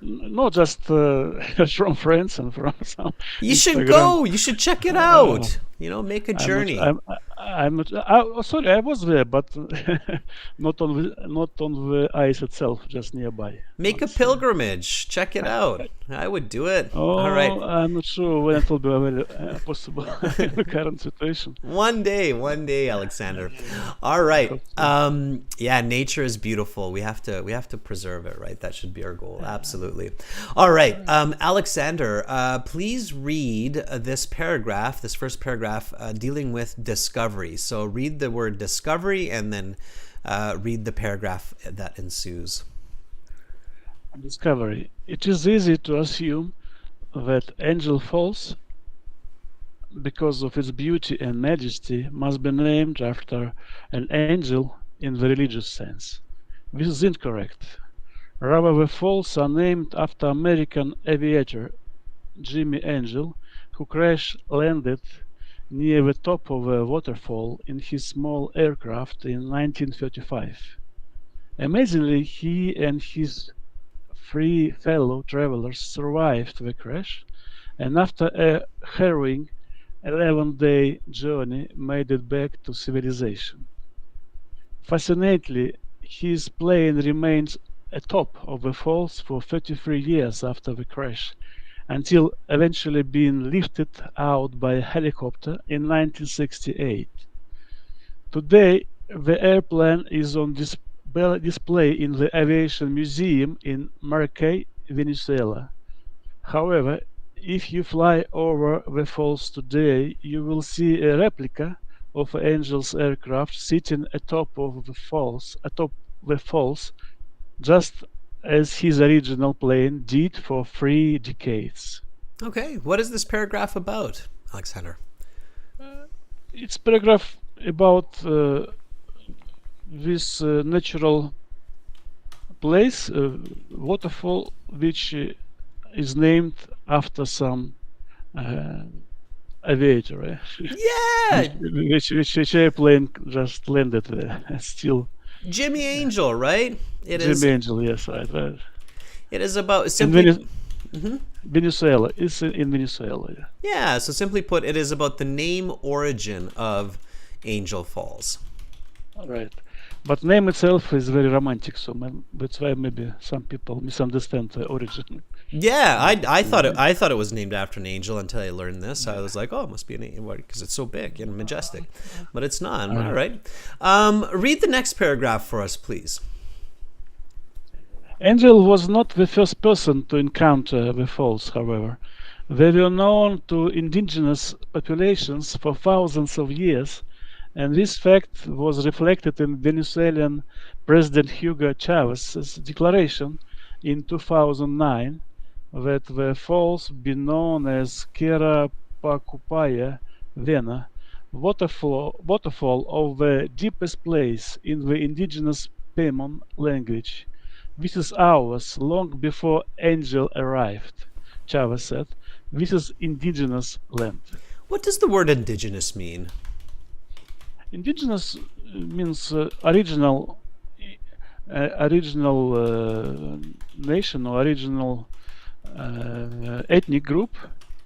Not just from friends and from some. You should go. You should check it out. Make a journey. I'm not. Sorry, I was there, but not on the ice itself, just nearby. Make a Once, pilgrimage. Check it out. I would do it. All right. oh, I'm not sure when it will be possible in the current situation. One day, Alexander. All right. Yeah, nature is beautiful. We have to preserve it, right? That should be our goal. Absolutely. All right. Alexander, please read this paragraph, this first paragraph, dealing with discovery. So read the word discovery and then read the paragraph that ensues. Discovery. It is easy to assume that Angel Falls, because of its beauty and majesty, must be named after an angel in the religious sense. This is incorrect. Rather, the falls are named after American aviator Jimmy Angel, who crash-landed near the top of a waterfall in his small aircraft in 1935. Amazingly, he and his three fellow travelers survived the crash, and after a harrowing 11-day journey made it back to civilization. Fascinatingly, his plane remains atop of the falls for 33 years after the crash, until eventually being lifted out by a helicopter in 1968. Today, the airplane is on display in the Aviation Museum in Maracay, Venezuela. However, if you fly over the falls today, you will see a replica of Angel's aircraft sitting atop the falls, just as his original plane did for 3 decades. Okay. What is this paragraph about, Alexander? It's paragraph about this natural place, waterfall, which is named after some aviator, Yeah, which airplane just landed there. Still, Jimmy Angel, right? It is. Jimmy Angel, yes, right. It is about In simply. Venezuela, it's in Venezuela. Yeah. Yeah. So simply put, it is about the name origin of Angel Falls. All right. But name itself is very romantic, so that's why maybe some people misunderstand the origin. Yeah, I thought it was named after an angel until I learned this. I was like, oh, it must be an angel because it's so big and majestic, but it's not. All right. Read the next paragraph for us, please. Angel was not the first person to encounter the falls, however. They were known to indigenous populations for thousands of years, and this fact was reflected in Venezuelan President Hugo Chavez's declaration in 2009 that the falls be known as Quirapacupaya Vena, waterfall of the deepest place in the indigenous Pemon language. This is ours long before Angel arrived, Chavez said. This is indigenous land. What does the word indigenous mean? Indigenous means original nation or original ethnic group.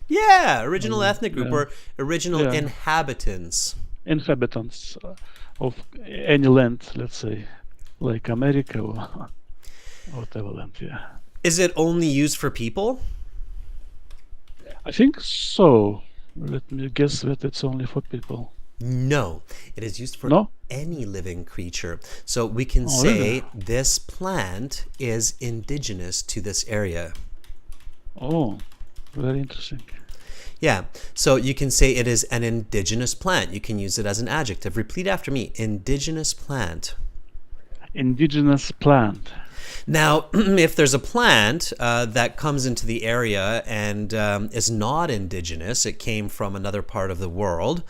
Yeah, original ethnic group or original Yeah. inhabitants. Inhabitants of any land, let's say, like America or whatever land. Yeah, Is it only used for people? I think so. Let me guess that it's only for people. No, it is used for No? any living creature. So we can Oh, say really? this plant is indigenous to this area. Oh, very interesting. Yeah, so you can say it is an indigenous plant. You can use it as an adjective. Repeat after me, indigenous plant. Indigenous plant. Now, if there's a plant that comes into the area and is not indigenous, it came from another part of the world,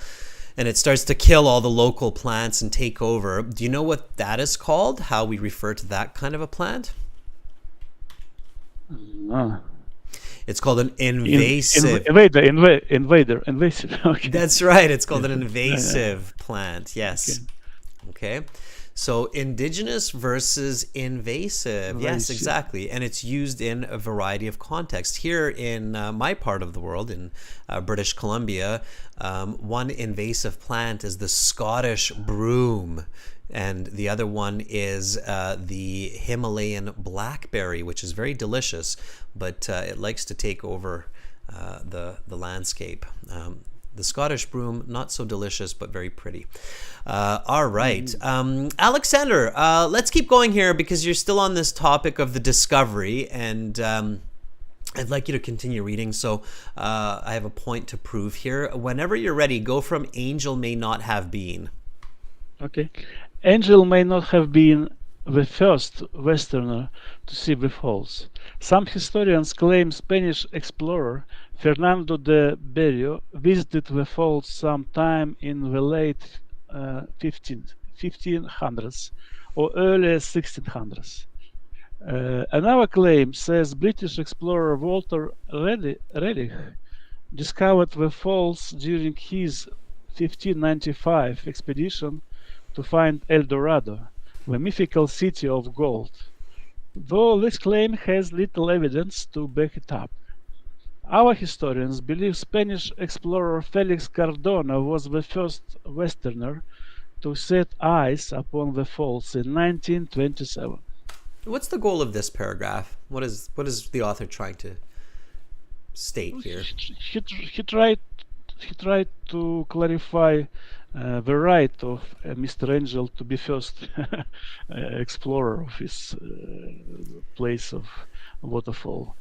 and it starts to kill all the local plants and take over. Do you know what that is called? How we refer to that kind of a plant? Ah. It's called an invasive. Invasive. Okay. That's right. It's called an invasive plant. Yes. Okay. So indigenous versus invasive. Yes, Invasive. exactly. And it's used in a variety of contexts. Here in my part of the world, in British Columbia, one invasive plant is the Scottish broom. And the other one is the Himalayan blackberry, which is very delicious, but it likes to take over the landscape. The Scottish broom, not so delicious, but very pretty. All right. Alexander, let's keep going here because you're still on this topic of the discovery, and I'd like you to continue reading. So I have a point to prove here. Whenever you're ready, go from angel may not have been. Okay. Angel may not have been the first Westerner to see the falls. Some historians claim Spanish explorer Fernando de Berrio visited the falls sometime in the late 1500s or early 1600s. Another claim says British explorer Walter Raleigh discovered the falls during his 1595 expedition to find El Dorado, the mythical city of gold, though this claim has little evidence to back it up. Our historians believe Spanish explorer Felix Cardona was the first Westerner to set eyes upon the falls in 1927. What's the goal of this paragraph? What is the author trying to state here? He tried to clarify the right of Mr. Angel to be first explorer of his place of waterfall.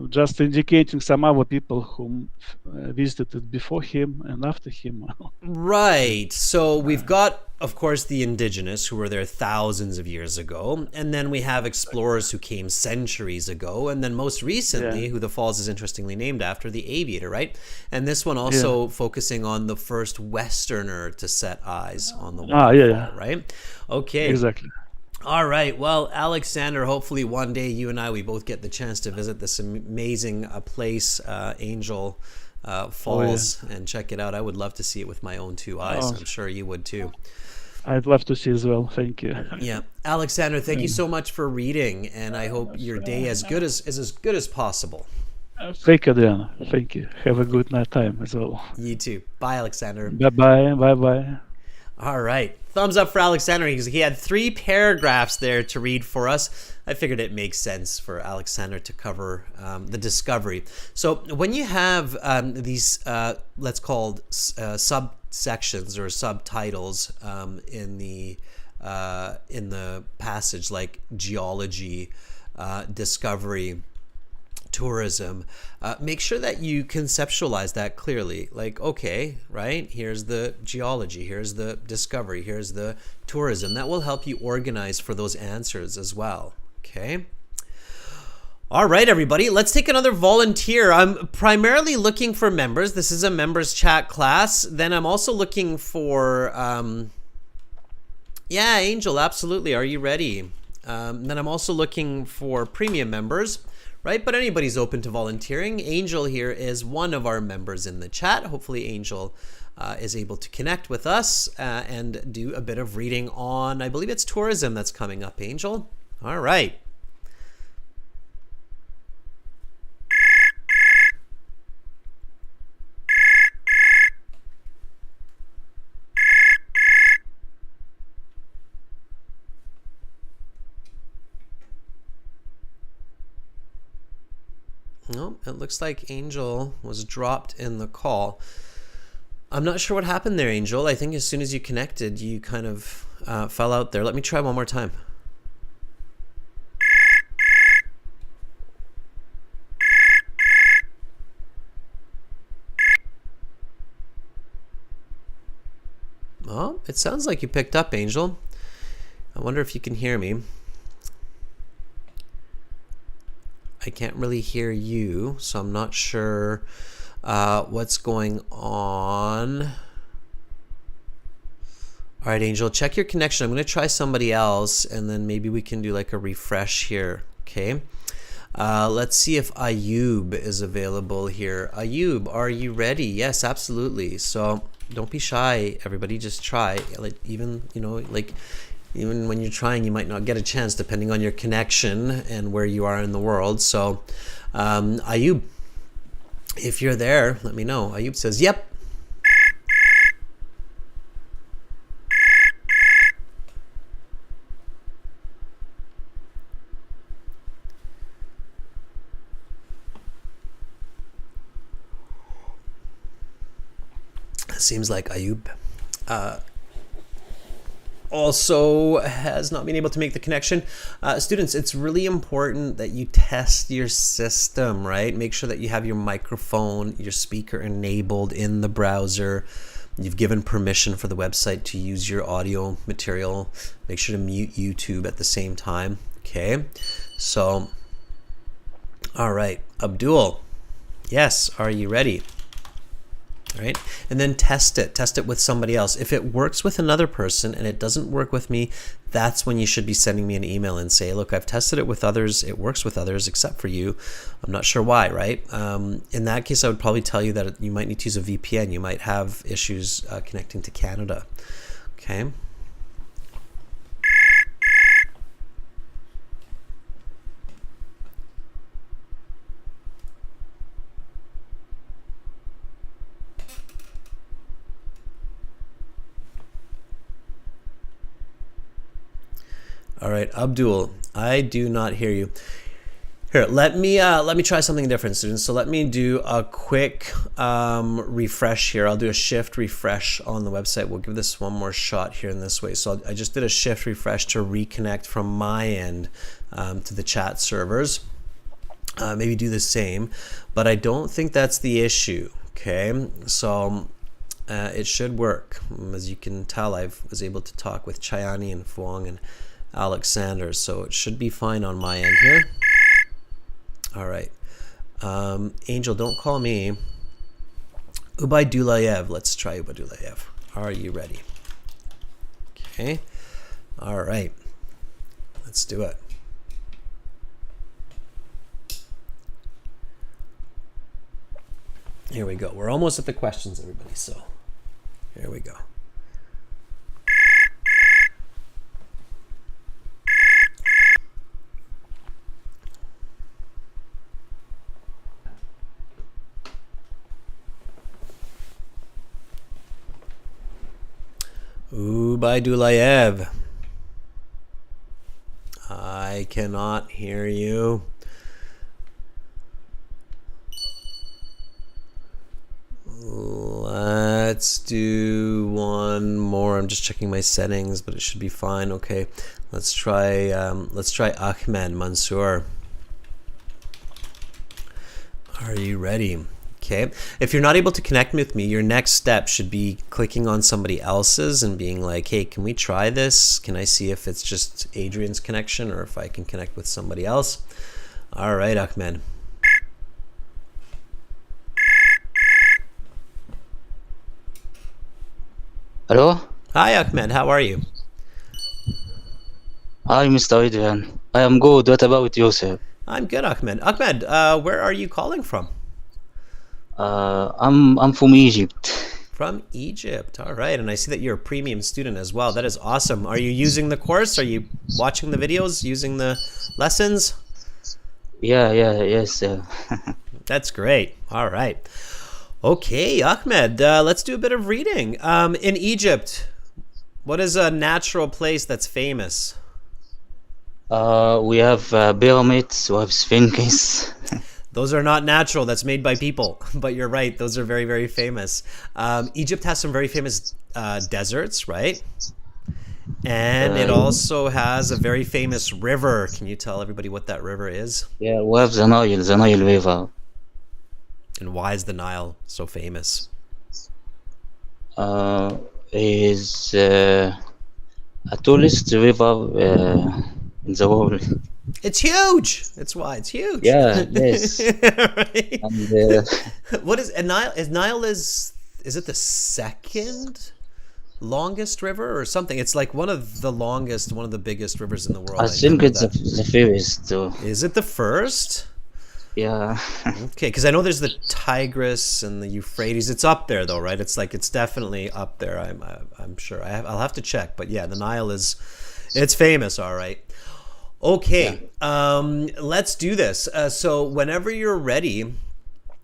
Just indicating some other people who visited it before him and after him. Right. So we've got, of course, the indigenous who were there thousands of years ago. And then we have explorers who came centuries ago. And then most recently, who the falls is interestingly named after, the aviator, right? And this one also focusing on the first Westerner to set eyes on the waterfall, right? Okay. Exactly. All right. Well, Alexander, hopefully one day you and I, we both get the chance to visit this amazing place, Angel Falls, and check it out. I would love to see it with my own two eyes. I'm sure you would too. I'd love to see as well. Thank you. Yeah. Alexander, thank you so much for reading, and I hope your day is as good as possible. Thank you, Adriana. Thank you. Have a good night time as well. You too. Bye, Alexander. Bye-bye. Bye-bye. All right. Thumbs up for Alexander because he had 3 paragraphs there to read for us. I figured it makes sense for Alexander to cover the discovery. So when you have these, let's call subsections or subtitles in the passage, like geology, discovery, tourism, make sure that you conceptualize that clearly. Like, okay, right, here's the geology, here's the discovery, here's the tourism. That will help you organize for those answers as well. Okay. All right, everybody, let's take another volunteer. I'm primarily looking for members. This is a members chat class. Then I'm also looking for yeah, Angel, absolutely. Are you ready? Then I'm also looking for premium members. Right, but anybody's open to volunteering. Angel here is one of our members in the chat. Hopefully Angel is able to connect with us and do a bit of reading on, I believe it's tourism that's coming up, Angel. All right. No, it looks like Angel was dropped in the call. I'm not sure what happened there, Angel. I think as soon as you connected, you kind of fell out there. Let me try one more time. Oh, it sounds like you picked up, Angel. I wonder if you can hear me. I can't really hear you, so I'm not sure what's going on. All right, Angel, check your connection. I'm going to try somebody else, and then maybe we can do like a refresh here, okay? Let's see if Ayub is available here. Ayub, are you ready? Yes, absolutely. So don't be shy, everybody. Just try. Like, even, even when you're trying, you might not get a chance depending on your connection and where you are in the world. So, Ayub, if you're there, let me know. Ayub says, yep. Seems like Ayub also has not been able to make the connection. Students, it's really important that you test your system, right? Make sure that you have your microphone, your speaker enabled in the browser. You've given permission for the website to use your audio material. Make sure to mute YouTube at the same time. Okay, so, all right, Abdul, yes, are you ready? All right, and then test it with somebody else. If it works with another person and it doesn't work with me, that's when you should be sending me an email and say, look, I've tested it with others, it works with others except for you. I'm not sure why, right? In that case, I would probably tell you that you might need to use a VPN. You might have issues connecting to Canada. Okay. All right, Abdul, I do not hear you. Here, let me try something different, students. So let me do a quick refresh here. I'll do a shift refresh on the website. We'll give this one more shot here in this way. So I just did a shift refresh to reconnect from my end to the chat servers. Maybe do the same, but I don't think that's the issue. Okay, so it should work. As you can tell, I was able to talk with Chayani and Fuang and Alexander, so it should be fine on my end here. All right, Angel, don't call me. Ubaydulayev, let's try Ubaydulayev. Are you ready? Okay, all right, let's do it. Here we go. We're almost at the questions, everybody, so here we go. Ubaydulayev, I cannot hear you. Let's do one more. I'm just checking my settings, but it should be fine. Okay, let's try Ahmed Mansour. Are you ready? Okay, if you're not able to connect with me, your next step should be clicking on somebody else's and being like, hey, can we try this? Can I see if it's just Adrian's connection or if I can connect with somebody else? All right, Ahmed. Hello? Hi, Ahmed. How are you? Hi, Mr. Adrian. I am good. What about you, sir? I'm good, Ahmed. Ahmed, where are you calling from? I'm from Egypt. From Egypt. All right. And I see that you're a premium student as well. That is awesome. Are you using the course? Are you watching the videos, using the lessons? Yes, sir. That's great. All right. Okay, Ahmed, let's do a bit of reading. In Egypt, what is a natural place that's famous? We have pyramids, we have sphinxes. Those are not natural. That's made by people. But you're right. Those are very, very famous. Egypt has some very famous deserts, right? And it also has a very famous river. Can you tell everybody what that river is? Yeah, we have the Nile River. And why is the Nile so famous? Is a tallest river in the world. It's huge. That's why it's huge. Yeah, yes. Right? And, what is Nile? Is it the second longest river or something? It's like one of the biggest rivers in the world. I think it's the first too. Is it the first? Yeah. Okay, because I know there's the Tigris and the Euphrates. It's up there though, right? It's definitely up there. I'm sure. I'll have to check, but yeah, the Nile it's famous. All right. Okay, let's do this. So whenever you're ready,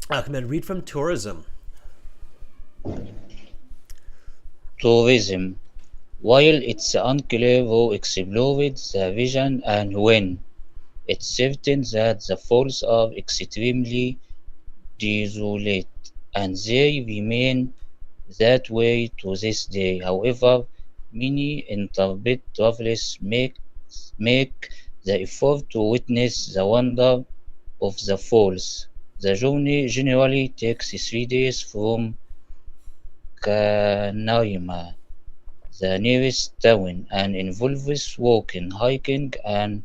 Ahmed, read from tourism. Tourism. While it's unclear who explored the region and when, it's certain that the falls are extremely desolate, and they remain that way to this day. However, many intrepid travelers make the effort to witness the wonder of the falls. The journey generally takes 3 days from Kanaima, the nearest town, and involves walking, hiking, and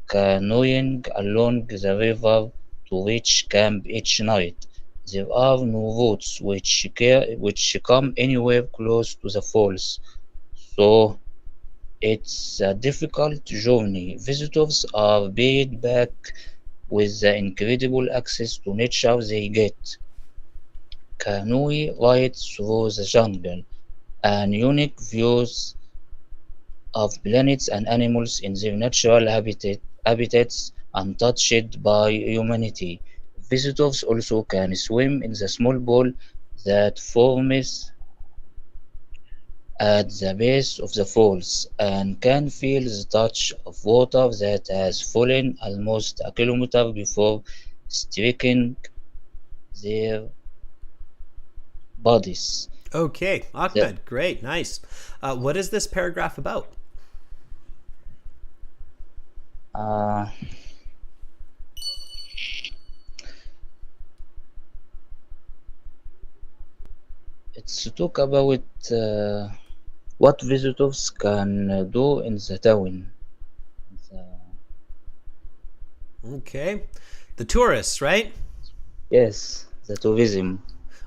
canoeing along the river to reach camp each night. There are no roads which come anywhere close to the falls, so it's a difficult journey. Visitors are paid back with the incredible access to nature they get. Canoe rides through the jungle and unique views of planets and animals in their natural habitats untouched by humanity. Visitors also can swim in the small pool that forms at the base of the falls and can feel the touch of water that has fallen almost a kilometer before striking their bodies. Okay, The, Ahmed, great, nice. What is this paragraph about? uh, it's to talk about what visitors can do in the town. The, Okay, the tourists, right? yes, the tourism.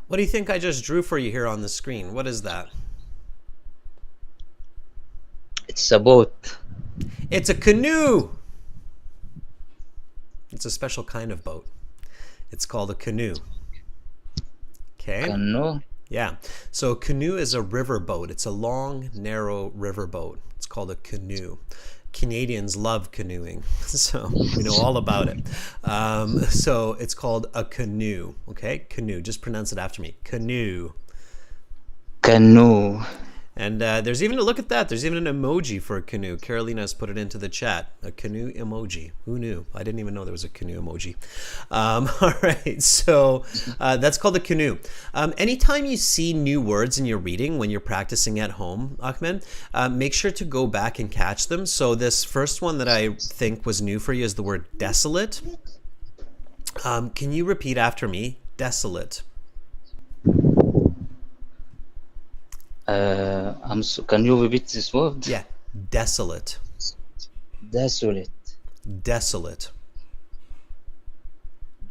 What do you think I just drew for you here on the screen? What is that? It's a boat. It's a canoe. It's a special kind of boat. It's called a canoe. Okay. Canoe. Yeah. So a canoe is a river boat. It's a long, narrow river boat. It's called a canoe. Canadians love canoeing, so we know all about it. So it's called a canoe. Okay, canoe. Just pronounce it after me. Canoe. Canoe. And there's even a look at that. There's even an emoji for a canoe. Carolina has put it into the chat. A canoe emoji. Who knew? I didn't even know there was a canoe emoji. All right, so that's called a canoe. Anytime you see new words in your reading when you're practicing at home, Ahmed, make sure to go back and catch them. So this first one that I think was new for you is the word desolate. Can you repeat after me? Desolate. Can you repeat this word? Yeah, desolate. Desolate. Desolate.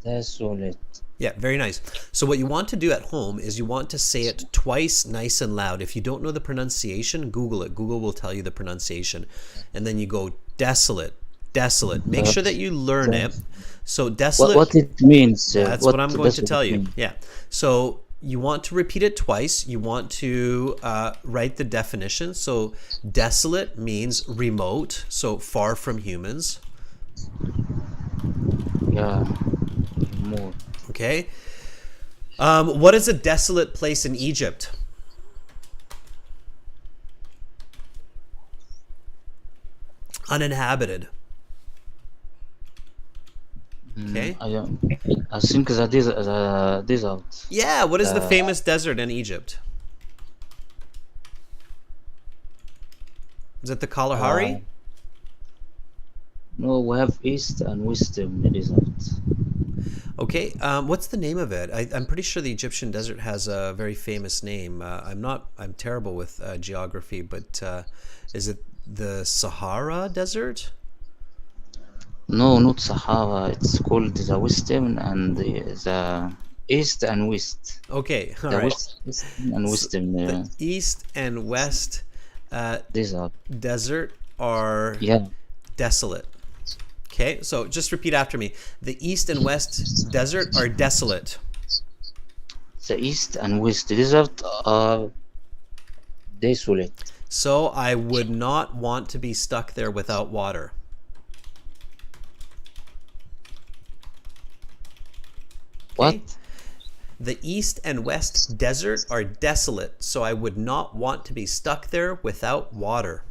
Desolate. Yeah, very nice. So what you want to do at home is you want to say it twice, nice and loud. If you don't know the pronunciation, Google it. Google will tell you the pronunciation. And then you go desolate, desolate. Make sure that you learn it. So desolate. What it means? That's what I'm going to tell you. Yeah. So you want to repeat it twice. You want to write the definition. So desolate means remote, so far from humans. Yeah. More. Okay. What is a desolate place in Egypt? Uninhabited. Okay. I think the desert. Yeah. What is the famous desert in Egypt? Is it the Kalahari? No, we have east and western desert. Okay. What's the name of it? I'm pretty sure the Egyptian desert has a very famous name. I'm terrible with geography, but is it the Sahara Desert? No, not Sahara. It's called the western and the east and west. Okay. All The right. west and western The East and West desert. desert are Yeah. desolate. Okay, so just repeat after me. The east and west desert are desolate. The east and west desert are desolate. So I would not want to be stuck there without water. Okay. What? The east and west desert are desolate, so I would not want to be stuck there without water.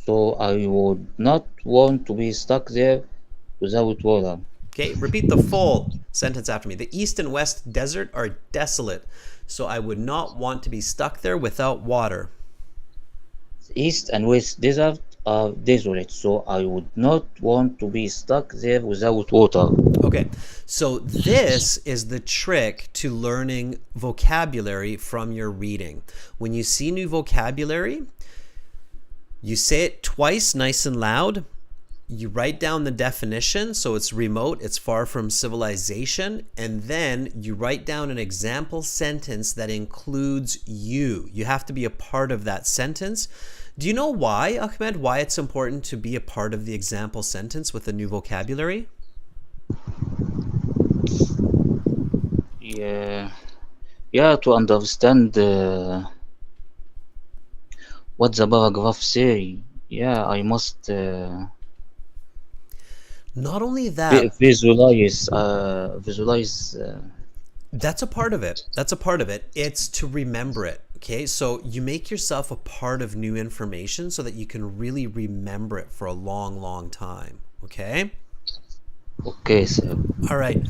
So I would not want to be stuck there without water. Okay, repeat the full sentence after me. The east and west desert are desolate, so I would not want to be stuck there without water. The east and west desert are desolate, so I would not want to be stuck there without water. Okay, so this is the trick to learning vocabulary from your reading. When you see new vocabulary, you say it twice nice and loud. You write down the definition, so it's remote, it's far from civilization, and then you write down an example sentence that includes you. You have to be a part of that sentence. Do you know why, Ahmed, why it's important to be a part of the example sentence with the new vocabulary? Yeah, to understand what the paragraph say. Yeah, I must Not only that, visualize. that's a part of it. That's a part of it. It's to remember it. Okay, so you make yourself a part of new information so that you can really remember it for a long, long time. Okay? Okay, sir. All right.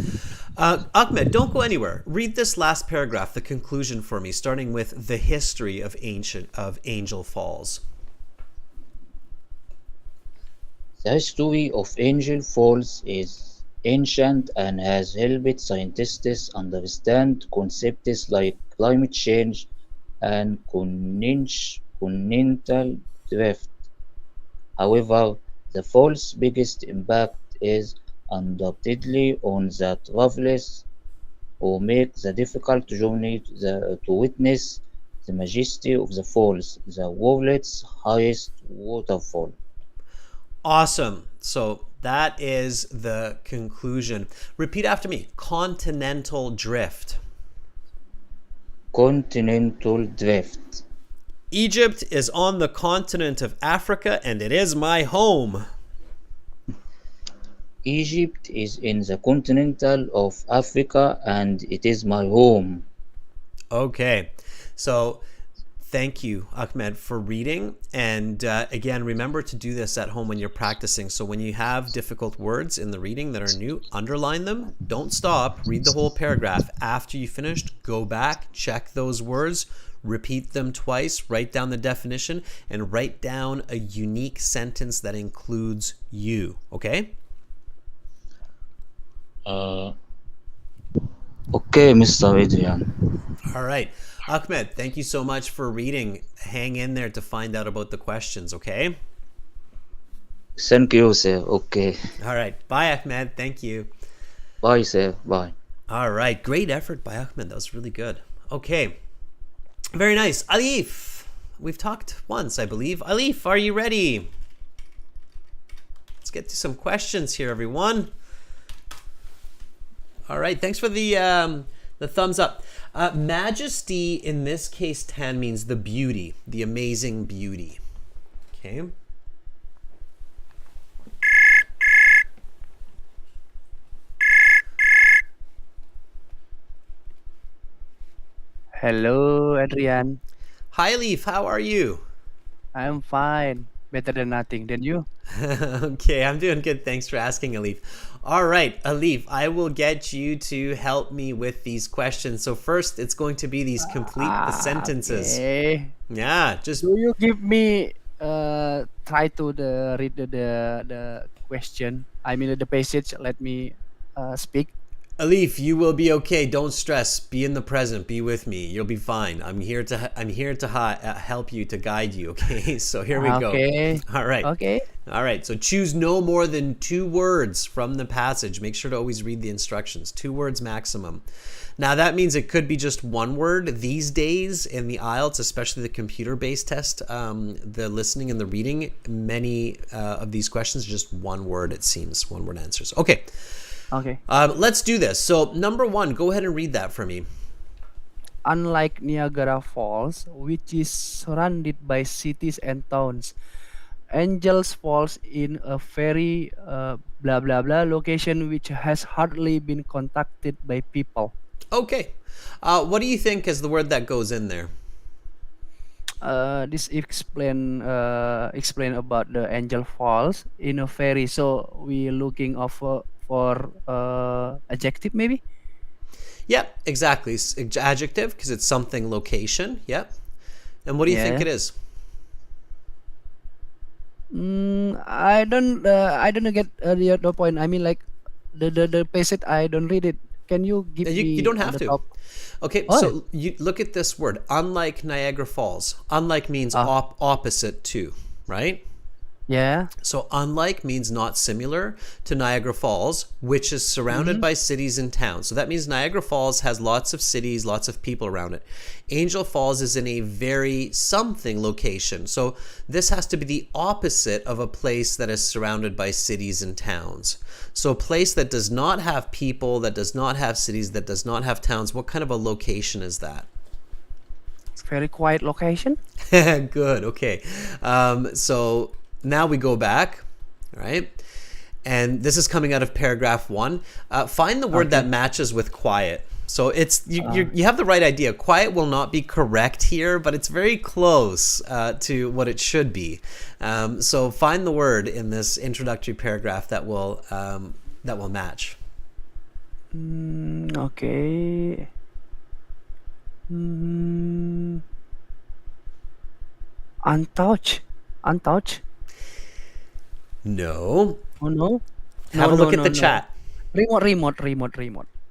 Ahmed, don't go anywhere. Read this last paragraph, the conclusion for me, starting with the history of Angel Falls. The history of Angel Falls is ancient and has helped scientists understand concepts like climate change and continental drift. However, the fall's biggest impact is undoubtedly on the travelers who make the difficult journey to witness the majesty of the falls, the world's highest waterfall. Awesome. So that is the conclusion. Repeat after me. Continental drift. Continental drift. Egypt is on the continent of Africa and it is my home. Egypt is in the continental of Africa and it is my home. Okay. So thank you, Ahmed, for reading. And again, remember to do this at home when you're practicing. So when you have difficult words in the reading that are new, underline them. Don't stop. Read the whole paragraph. After you finished, go back, check those words, repeat them twice, write down the definition, and write down a unique sentence that includes you. Okay? Okay, Mr. Adrian. All right. Ahmed, thank you so much for reading. Hang in there to find out about the questions, okay? Thank you, sir. Okay. All right. Bye, Ahmed. Thank you. Bye, sir. Bye. All right. Great effort by Ahmed. That was really good. Okay. Very nice. Alif. We've talked once, I believe. Alif, are you ready? Let's get to some questions here, everyone. All right. Thanks for the thumbs up. Majesty, in this case, Tan, means the beauty, the amazing beauty. Okay. Hello, Adrian. Hi, Leaf. How are you? I'm fine. Better than nothing. Than you? Okay, I'm doing good. Thanks for asking, Alif. All right, Alif, I will get you to help me with these questions. So first, it's going to be these complete the sentences. Okay. Yeah, just Do you give me try to read the question? I mean the passage. Let me speak. Alif, you will be okay. Don't stress. Be in the present. Be with me. You'll be fine. I'm here to help you, to guide you. Okay. So here we go. Okay. All right. Okay. All right. So choose no more than 2 words from the passage. Make sure to always read the instructions. 2 words maximum. Now that means it could be just 1 word these days in the IELTS, especially the computer-based test. The listening and the reading, many of these questions are just 1 word. It seems 1 word answers. Okay. Okay. Let's do this. So number 1, go ahead and read that for me. Unlike Niagara Falls, which is surrounded by cities and towns, Angels Falls in a very blah blah blah location which has hardly been contacted by people. Okay. What do you think is the word that goes in there? This explain about the Angel Falls in a ferry. So we looking for adjective maybe. Yep, exactly. Adjective, because it's something, location. Yep. And what do you think Yeah. it is? I don't get the point. I mean, like the passage. I don't read it. Can you give You me don't on have the to. top? Okay, Oh. so you look at this word. Unlike Niagara Falls. Unlike means opposite to, right? Yeah. So unlike means not similar to Niagara Falls, which is surrounded by cities and towns. So that means Niagara Falls has lots of cities, lots of people around it. Angel Falls is in a very something location. So this has to be the opposite of a place that is surrounded by cities and towns. So a place that does not have people, that does not have cities, that does not have towns, what kind of a location is that? It's very quiet location. Good, okay. So now we go back, right? And this is coming out of paragraph 1. Find the word that matches with quiet. So it's you have the right idea. Quiet will not be correct here, but it's very close to what it should be. So find the word in this introductory paragraph that will match. Okay. Untouched. Untouched. No. Oh no. Have a look at the chat. Remote.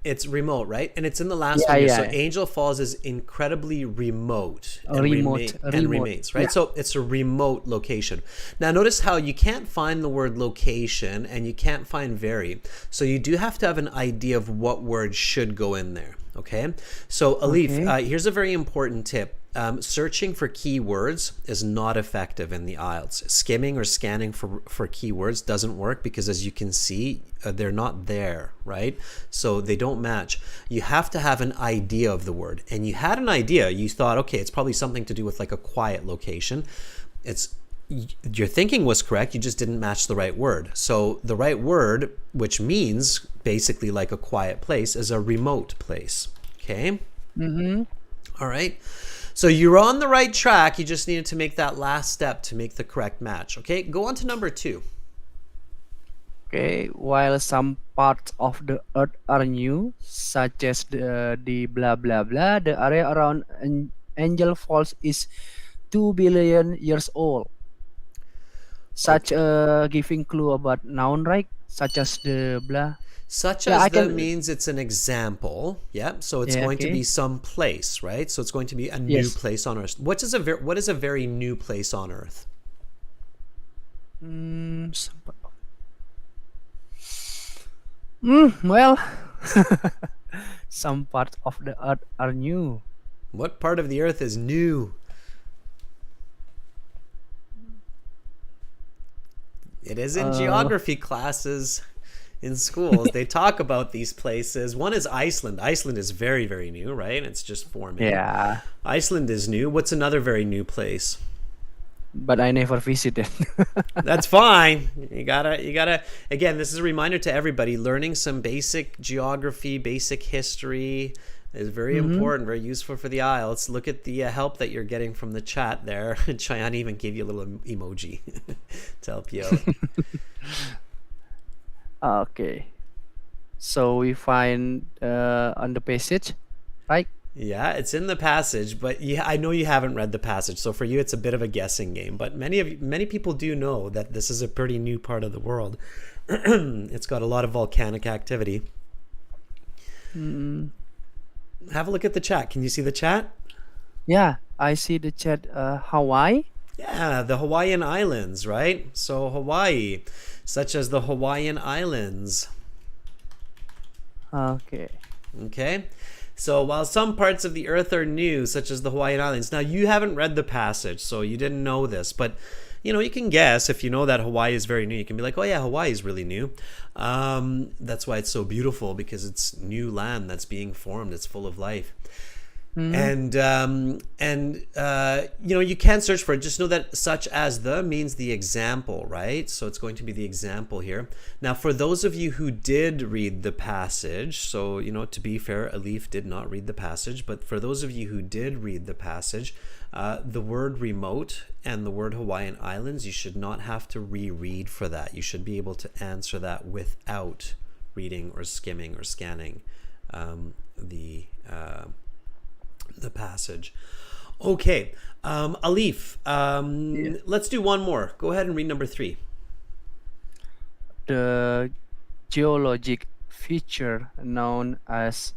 It's remote, right? And it's in the last Yeah, one here. yeah. So Angel Falls is incredibly remote and, Remote. remains, right? Yeah. So it's a remote location. Now notice how you can't find the word location and you can't find very. So you do have to have an idea of what word should go in there, okay? So Alif, Okay. here's a very important tip. Searching for keywords is not effective in the IELTS. Skimming or scanning for keywords doesn't work because, as you can see, they're not there, right? So they don't match. You have to have an idea of the word. And you had an idea. You thought, okay, it's probably something to do with like a quiet location. Your thinking was correct. You just didn't match the right word. So the right word, which means basically like a quiet place, is a remote place. Okay? All right. So you're on the right track. You just needed to make that last step to make the correct match. Okay, go on to number 2. Okay, while some parts of the earth are new, such as the blah blah blah, the area around Angel Falls is 2 billion years old. Such giving clue about noun, right? Such as the blah. Such Yeah, as I the can- means it's an example. Yeah, so it's Yeah, going to okay. be some place, right? So it's going to be a new Yes. place on Earth. What is a very new place on Earth? Well, some parts of the earth are new. What part of the Earth is new? It is in geography classes in schools. They talk about these places. One is Iceland. Iceland is very, very new, right? It's just forming. Yeah, Iceland is new. What's another very new place? but I never visited. That's fine. You gotta. Again, this is a reminder to everybody: learning some basic geography, basic history is very important, very useful for the IELTS. Look at the help that you're getting from the chat there. Cheyenne even gave you a little emoji to help you out. Okay, so we find on the passage, right? Yeah, it's in the passage, but I know you haven't read the passage, so for you it's a bit of a guessing game. But many people do know that this is a pretty new part of the world. It's got a lot of volcanic activity. Have a look at the chat. Can you see the chat? Yeah, I see the chat. Hawaii. Yeah, the Hawaiian Islands, right? So Hawaii, such as the Hawaiian Islands. Okay. Okay? So while some parts of the earth are new, such as the Hawaiian Islands, now you haven't read the passage, so you didn't know this, but you can guess. If you know that Hawaii is very new, you can be like, oh yeah, Hawaii is really new. That's why it's so beautiful, because it's new land that's being formed. It's full of life. And you can search for it. Just know that such as the means the example, right? So it's going to be the example here. Now, for those of you who did read the passage, so to be fair, Alif did not read the passage, but for those of you who did read the passage, the word remote and the word Hawaiian Islands, you should not have to reread for that. You should be able to answer that without reading or skimming or scanning the passage. Okay, Alif, let's do one more. Go ahead and read number 3. The geologic feature known as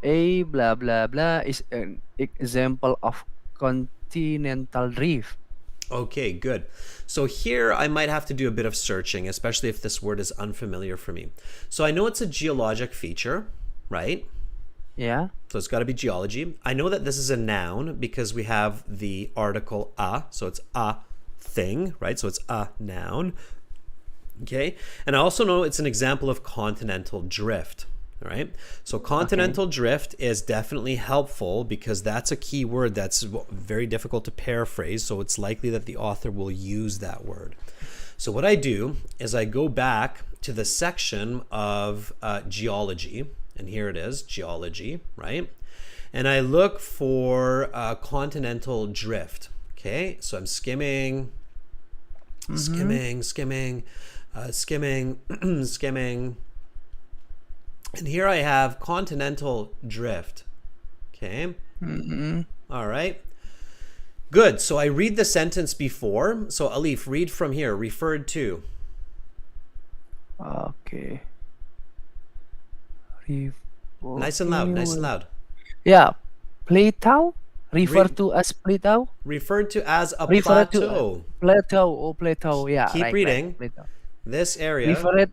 a blah blah blah is an example of continental drift. Okay, good. So here I might have to do a bit of searching, especially if this word is unfamiliar for me. So I know it's a geologic feature, right? Yeah. So it's got to be geology. I know that this is a noun because we have the article a, so it's a thing, right? So it's a noun. Okay. And I also know it's an example of continental drift. All right. So continental drift is definitely helpful because that's a key word that's very difficult to paraphrase. So it's likely that the author will use that word. So what I do is I go back to the section of geology. And here it is, geology, right? And I look for continental drift. Okay, so I'm skimming, skimming. And here I have continental drift. Okay. All right. Good. So I read the sentence before. So Alif, read from here. Referred to. Okay. Nice and loud. Nice and loud. Yeah. Plateau. Referred to as plateau. Referred to as a Referred plateau. to plateau. Oh, plateau. Yeah. Keep right, reading. Right, plateau. This area. Referred.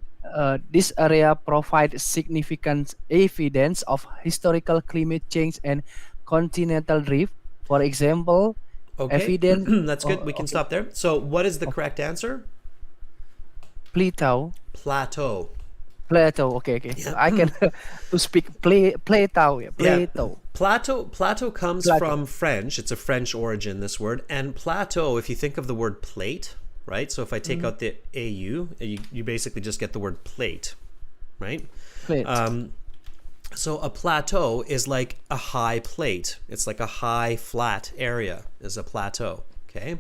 This area provides significant evidence of historical climate change and continental drift. For example, Okay. evidence. That's good. We can stop there. So what is the correct answer? Plateau. Plateau. Plateau. Okay. Yeah. I can to speak plateau. Yeah. Plateau. Yeah. Plateau comes from French. It's a French origin, this word. And plateau, if you think of the word plate, right? So if I take out the AU, you basically just get the word plate, right? Plate. So a plateau is like a high plate. It's like a high flat area is a plateau, okay?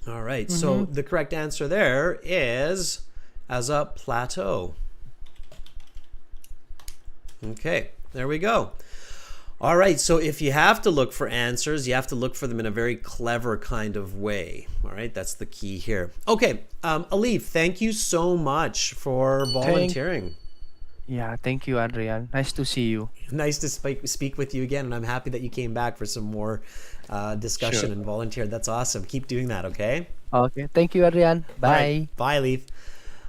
All right, so the correct answer there is as a plateau. Okay, there we go. All right, so if you have to look for answers, you have to look for them in a very clever kind of way. All right, that's the key here. Okay, Alif, thank you so much for volunteering. Yeah, thank you, Adrian. Nice to see you. Nice to speak with you again, and I'm happy that you came back for some more discussion and volunteered. That's awesome. Keep doing that, okay? Okay, thank you, Adrian. Bye. Right. Bye, Alif.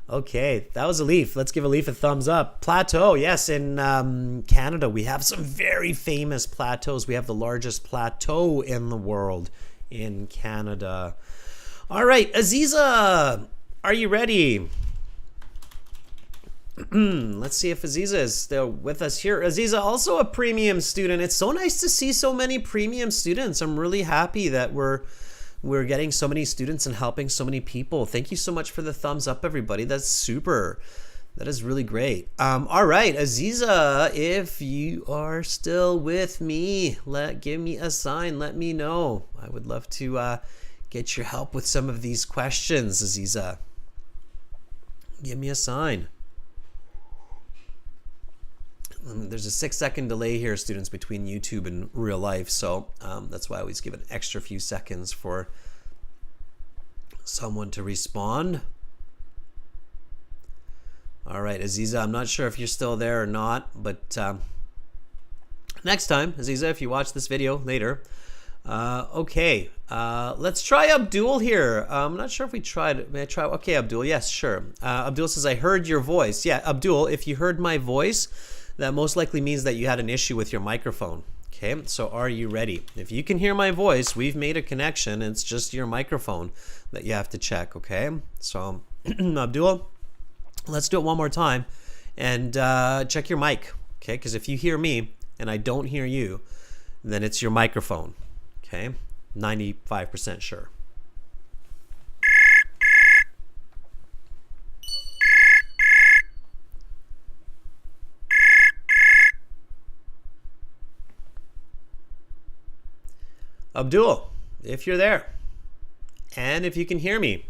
Okay, that was Alif. Let's give Alif a thumbs up. Plateau, yes, in Canada, we have some very famous plateaus. We have the largest plateau in the world in Canada. All right, Aziza, are you ready? Let's see if Aziza is still with us here. Aziza, also a premium student. It's so nice to see so many premium students. I'm really happy that we're getting so many students and helping so many people. Thank you so much for the thumbs up, everybody. That's super. That is really great. All right, Aziza, if you are still with me, give me a sign. Let me know. I would love to get your help with some of these questions, Aziza. Give me a sign. There's a 6-second delay here, students, between YouTube and real life, so that's why I always give an extra few seconds for someone to respond. All right, Aziza, I'm not sure if you're still there or not, but next time, Aziza, if you watch this video later. Okay, let's try Abdul here. I'm not sure if we tried. May I try? Okay, Abdul. Yes, sure. Abdul says, I heard your voice. Yeah, Abdul, if you heard my voice, that most likely means that you had an issue with your microphone. Okay, so are you ready? If you can hear my voice, we've made a connection. It's just your microphone that you have to check, okay? So, Abdul, let's do it one more time and check your mic, okay? Because if you hear me and I don't hear you, then it's your microphone, okay? 95% sure. Abdul, if you're there, and if you can hear me.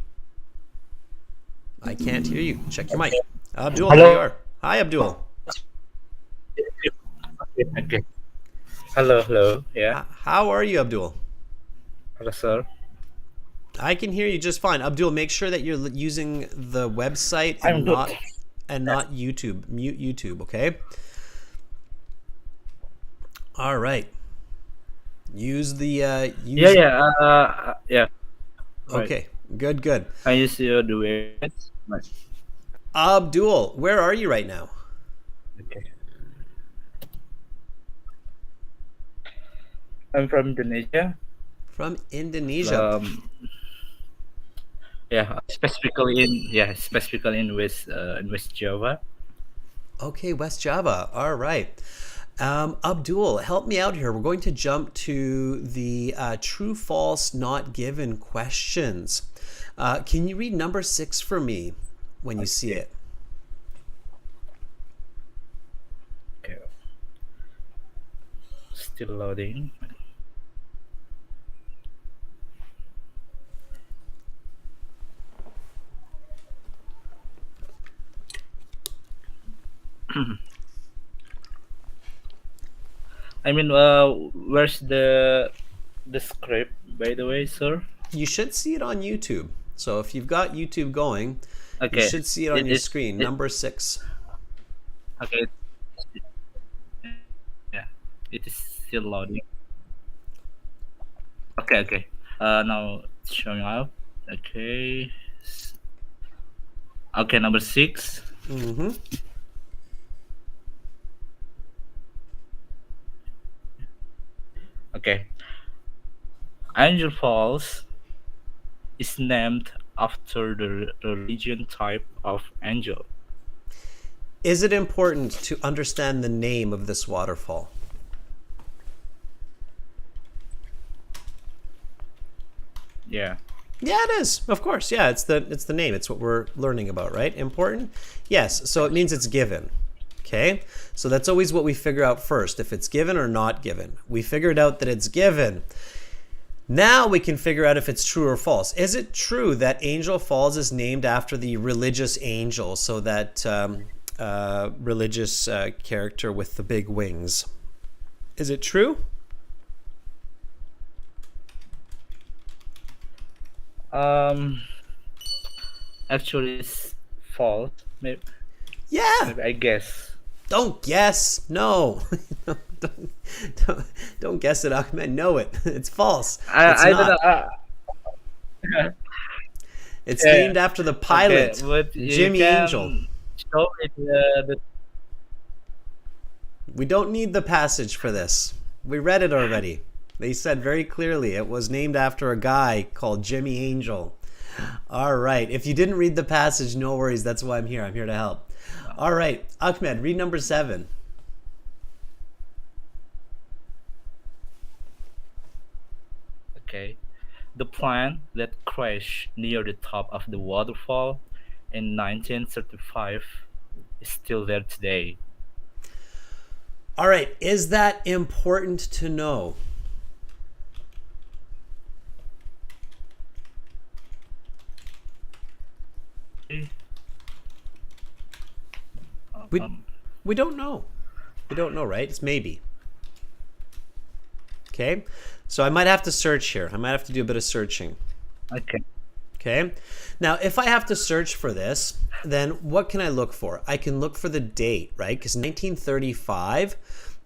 I can't hear you. Check your mic. Abdul, Hello. there you are. Hi, Abdul. Okay. Hello. Yeah. How are you, Abdul? Hello, sir. I can hear you just fine. Abdul, make sure that you're using the website I'm and not YouTube. Mute YouTube, okay? All right. Use the Yeah. Okay. Good. I use the website. Right. Abdul, where are you right now? Okay. I'm from Indonesia. From Indonesia. Specifically in West Java. Okay, West Java. All right. Abdul, help me out here. We're going to jump to the true, false, not given questions. Can you read number 6 for me when you see it? Okay. Still loading. I mean, where's the script, by the way, sir? You should see it on YouTube. So if you've got YouTube going, Okay. you should see it on your screen. Number 6. Okay. Yeah, it is still loading. Okay. Now it's showing up. Okay. Okay, number 6. Mm-hmm. Okay. Angel Falls is named after the religion type of angel. Is it important to understand the name of this waterfall? Yeah. Yeah, it is. Of course. Yeah, it's the name. It's what we're learning about, right? Important? Yes. So it means it's given. Okay? So that's always what we figure out first, if it's given or not given. We figured out that it's given. Now we can figure out if it's true or false. Is it true that Angel Falls is named after the religious angel, so that religious character with the big wings? Is it true? Actually, it's false. Maybe Yeah. I guess. Don't guess. No. don't guess it, Ahmed. Know it. It's false. It's I not. don't know. It's named after the pilot, Okay, but you Jimmy can Angel. show me the We don't need the passage for this. We read it already. They said very clearly it was named after a guy called Jimmy Angel. All right. If you didn't read the passage, no worries. That's why I'm here. I'm here to help. All right. Ahmed, read number 7. Okay. The plane that crashed near the top of the waterfall in 1935 is still there today. All right. Is that important to know? We don't know. We don't know, right? It's maybe. Okay. So I might have to search here. I might have to do a bit of searching. Okay. Okay. Now, if I have to search for this, then what can I look for? I can look for the date, right? Because 1935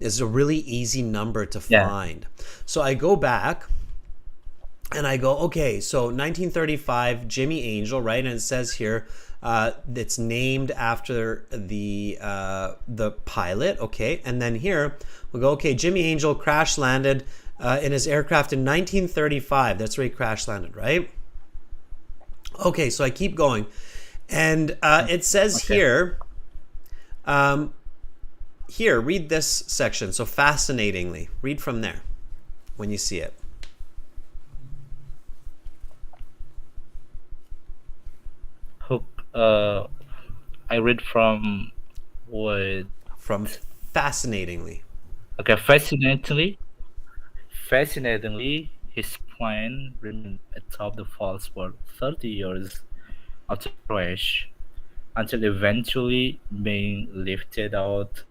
is a really easy number to find. So I go back and I go, okay, so 1935, Jimmy Angel, right? And it says here, it's named after the pilot, okay? And then here we'll go, okay, Jimmy Angel crash landed in his aircraft in 1935. That's where he crash landed, right? Okay, so I keep going, and it says here, read this section. So fascinatingly, read from there when you see it. I read from what? From fascinatingly. Okay, fascinatingly, his plane remained atop the falls for 30 years after the crash, until eventually being lifted out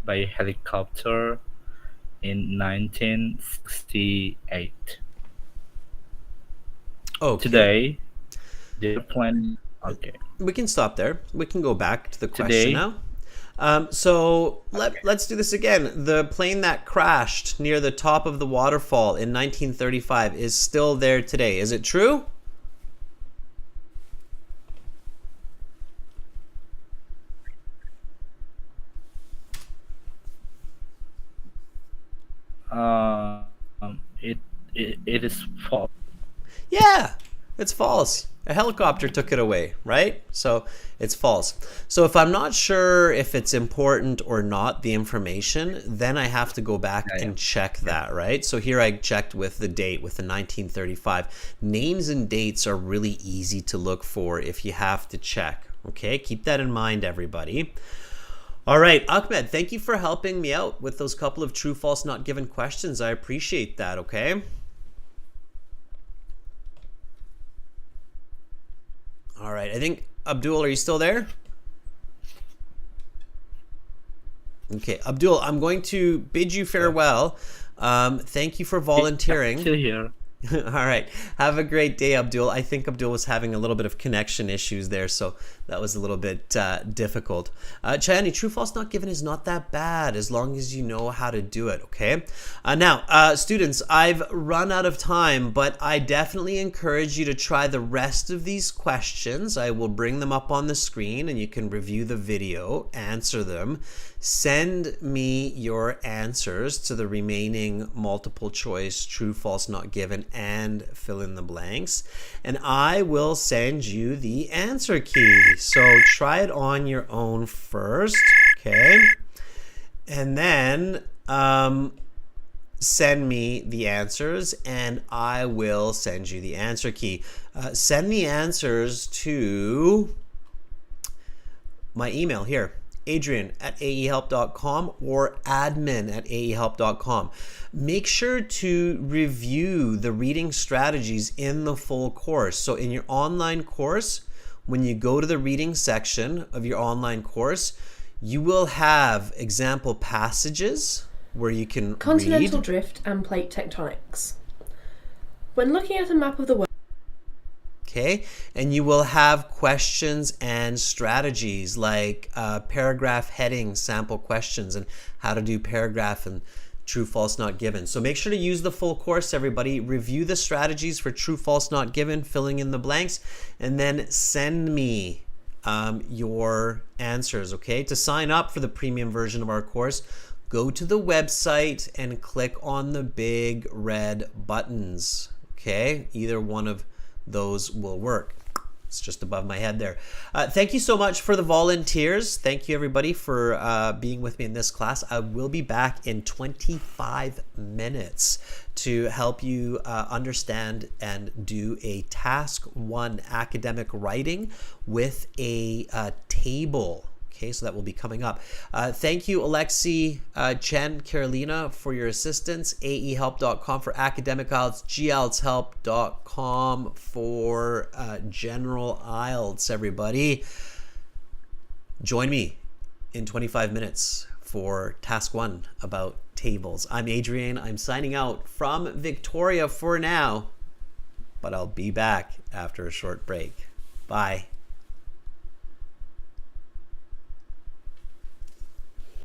by helicopter in 1968. Okay. Today, the airplane. Okay. We can stop there. We can go back to the question now. So let's do this again. The plane that crashed near the top of the waterfall in 1935 is still there today. Is it true? It is false. Yeah, it's false. A helicopter took it away, right? So it's false. So if I'm not sure if it's important or not, the information, then I have to go back and check that, right? So here I checked with the date, with the 1935. Names and dates are really easy to look for if you have to check, okay? Keep that in mind, everybody. All right, Ahmed, thank you for helping me out with those couple of true, false, not given questions. I appreciate that, okay? All right, I think, Abdul, are you still there? Okay, Abdul, I'm going to bid you farewell. Thank you for volunteering. Still here. All right. Have a great day, Abdul. I think Abdul was having a little bit of connection issues there, so that was a little bit difficult. Chayani, true, false, not given is not that bad as long as you know how to do it, okay? Now, students, I've run out of time, but I definitely encourage you to try the rest of these questions. I will bring them up on the screen, and you can review the video, answer them. Send me your answers to the remaining multiple choice, true, false, not given, and fill in the blanks. And I will send you the answer key. So try it on your own first, okay? And then send me the answers, and I will send you the answer key. Send the answers to my email here, adrian@aehelp.com or admin@aehelp.com. Make sure to review the reading strategies in the full course. So in your online course, when you go to the reading section of your online course, you will have example passages where you can Continental read. drift and plate tectonics. When looking at a map of the world, Okay, and you will have questions and strategies like paragraph heading sample questions and how to do paragraph and true, false, not given. So make sure to use the full course, everybody. Review the strategies for true, false, not given, filling in the blanks, and then send me your answers, okay? To sign up for the premium version of our course, go to the website and click on the big red buttons, okay? Either one of those will work. It's just above my head there. Thank you so much for the volunteers. Thank you, everybody, for being with me in this class. I will be back in 25 minutes to help you understand and do a task 1 academic writing with a table. Okay, so that will be coming up. Thank you, Alexi, Chen, Carolina, for your assistance. aehelp.com for academic IELTS, gieltshelp.com for general IELTS, everybody. Join me in 25 minutes for task 1 about tables. I'm Adrian. I'm signing out from Victoria for now. but I'll be back after a short break. Bye.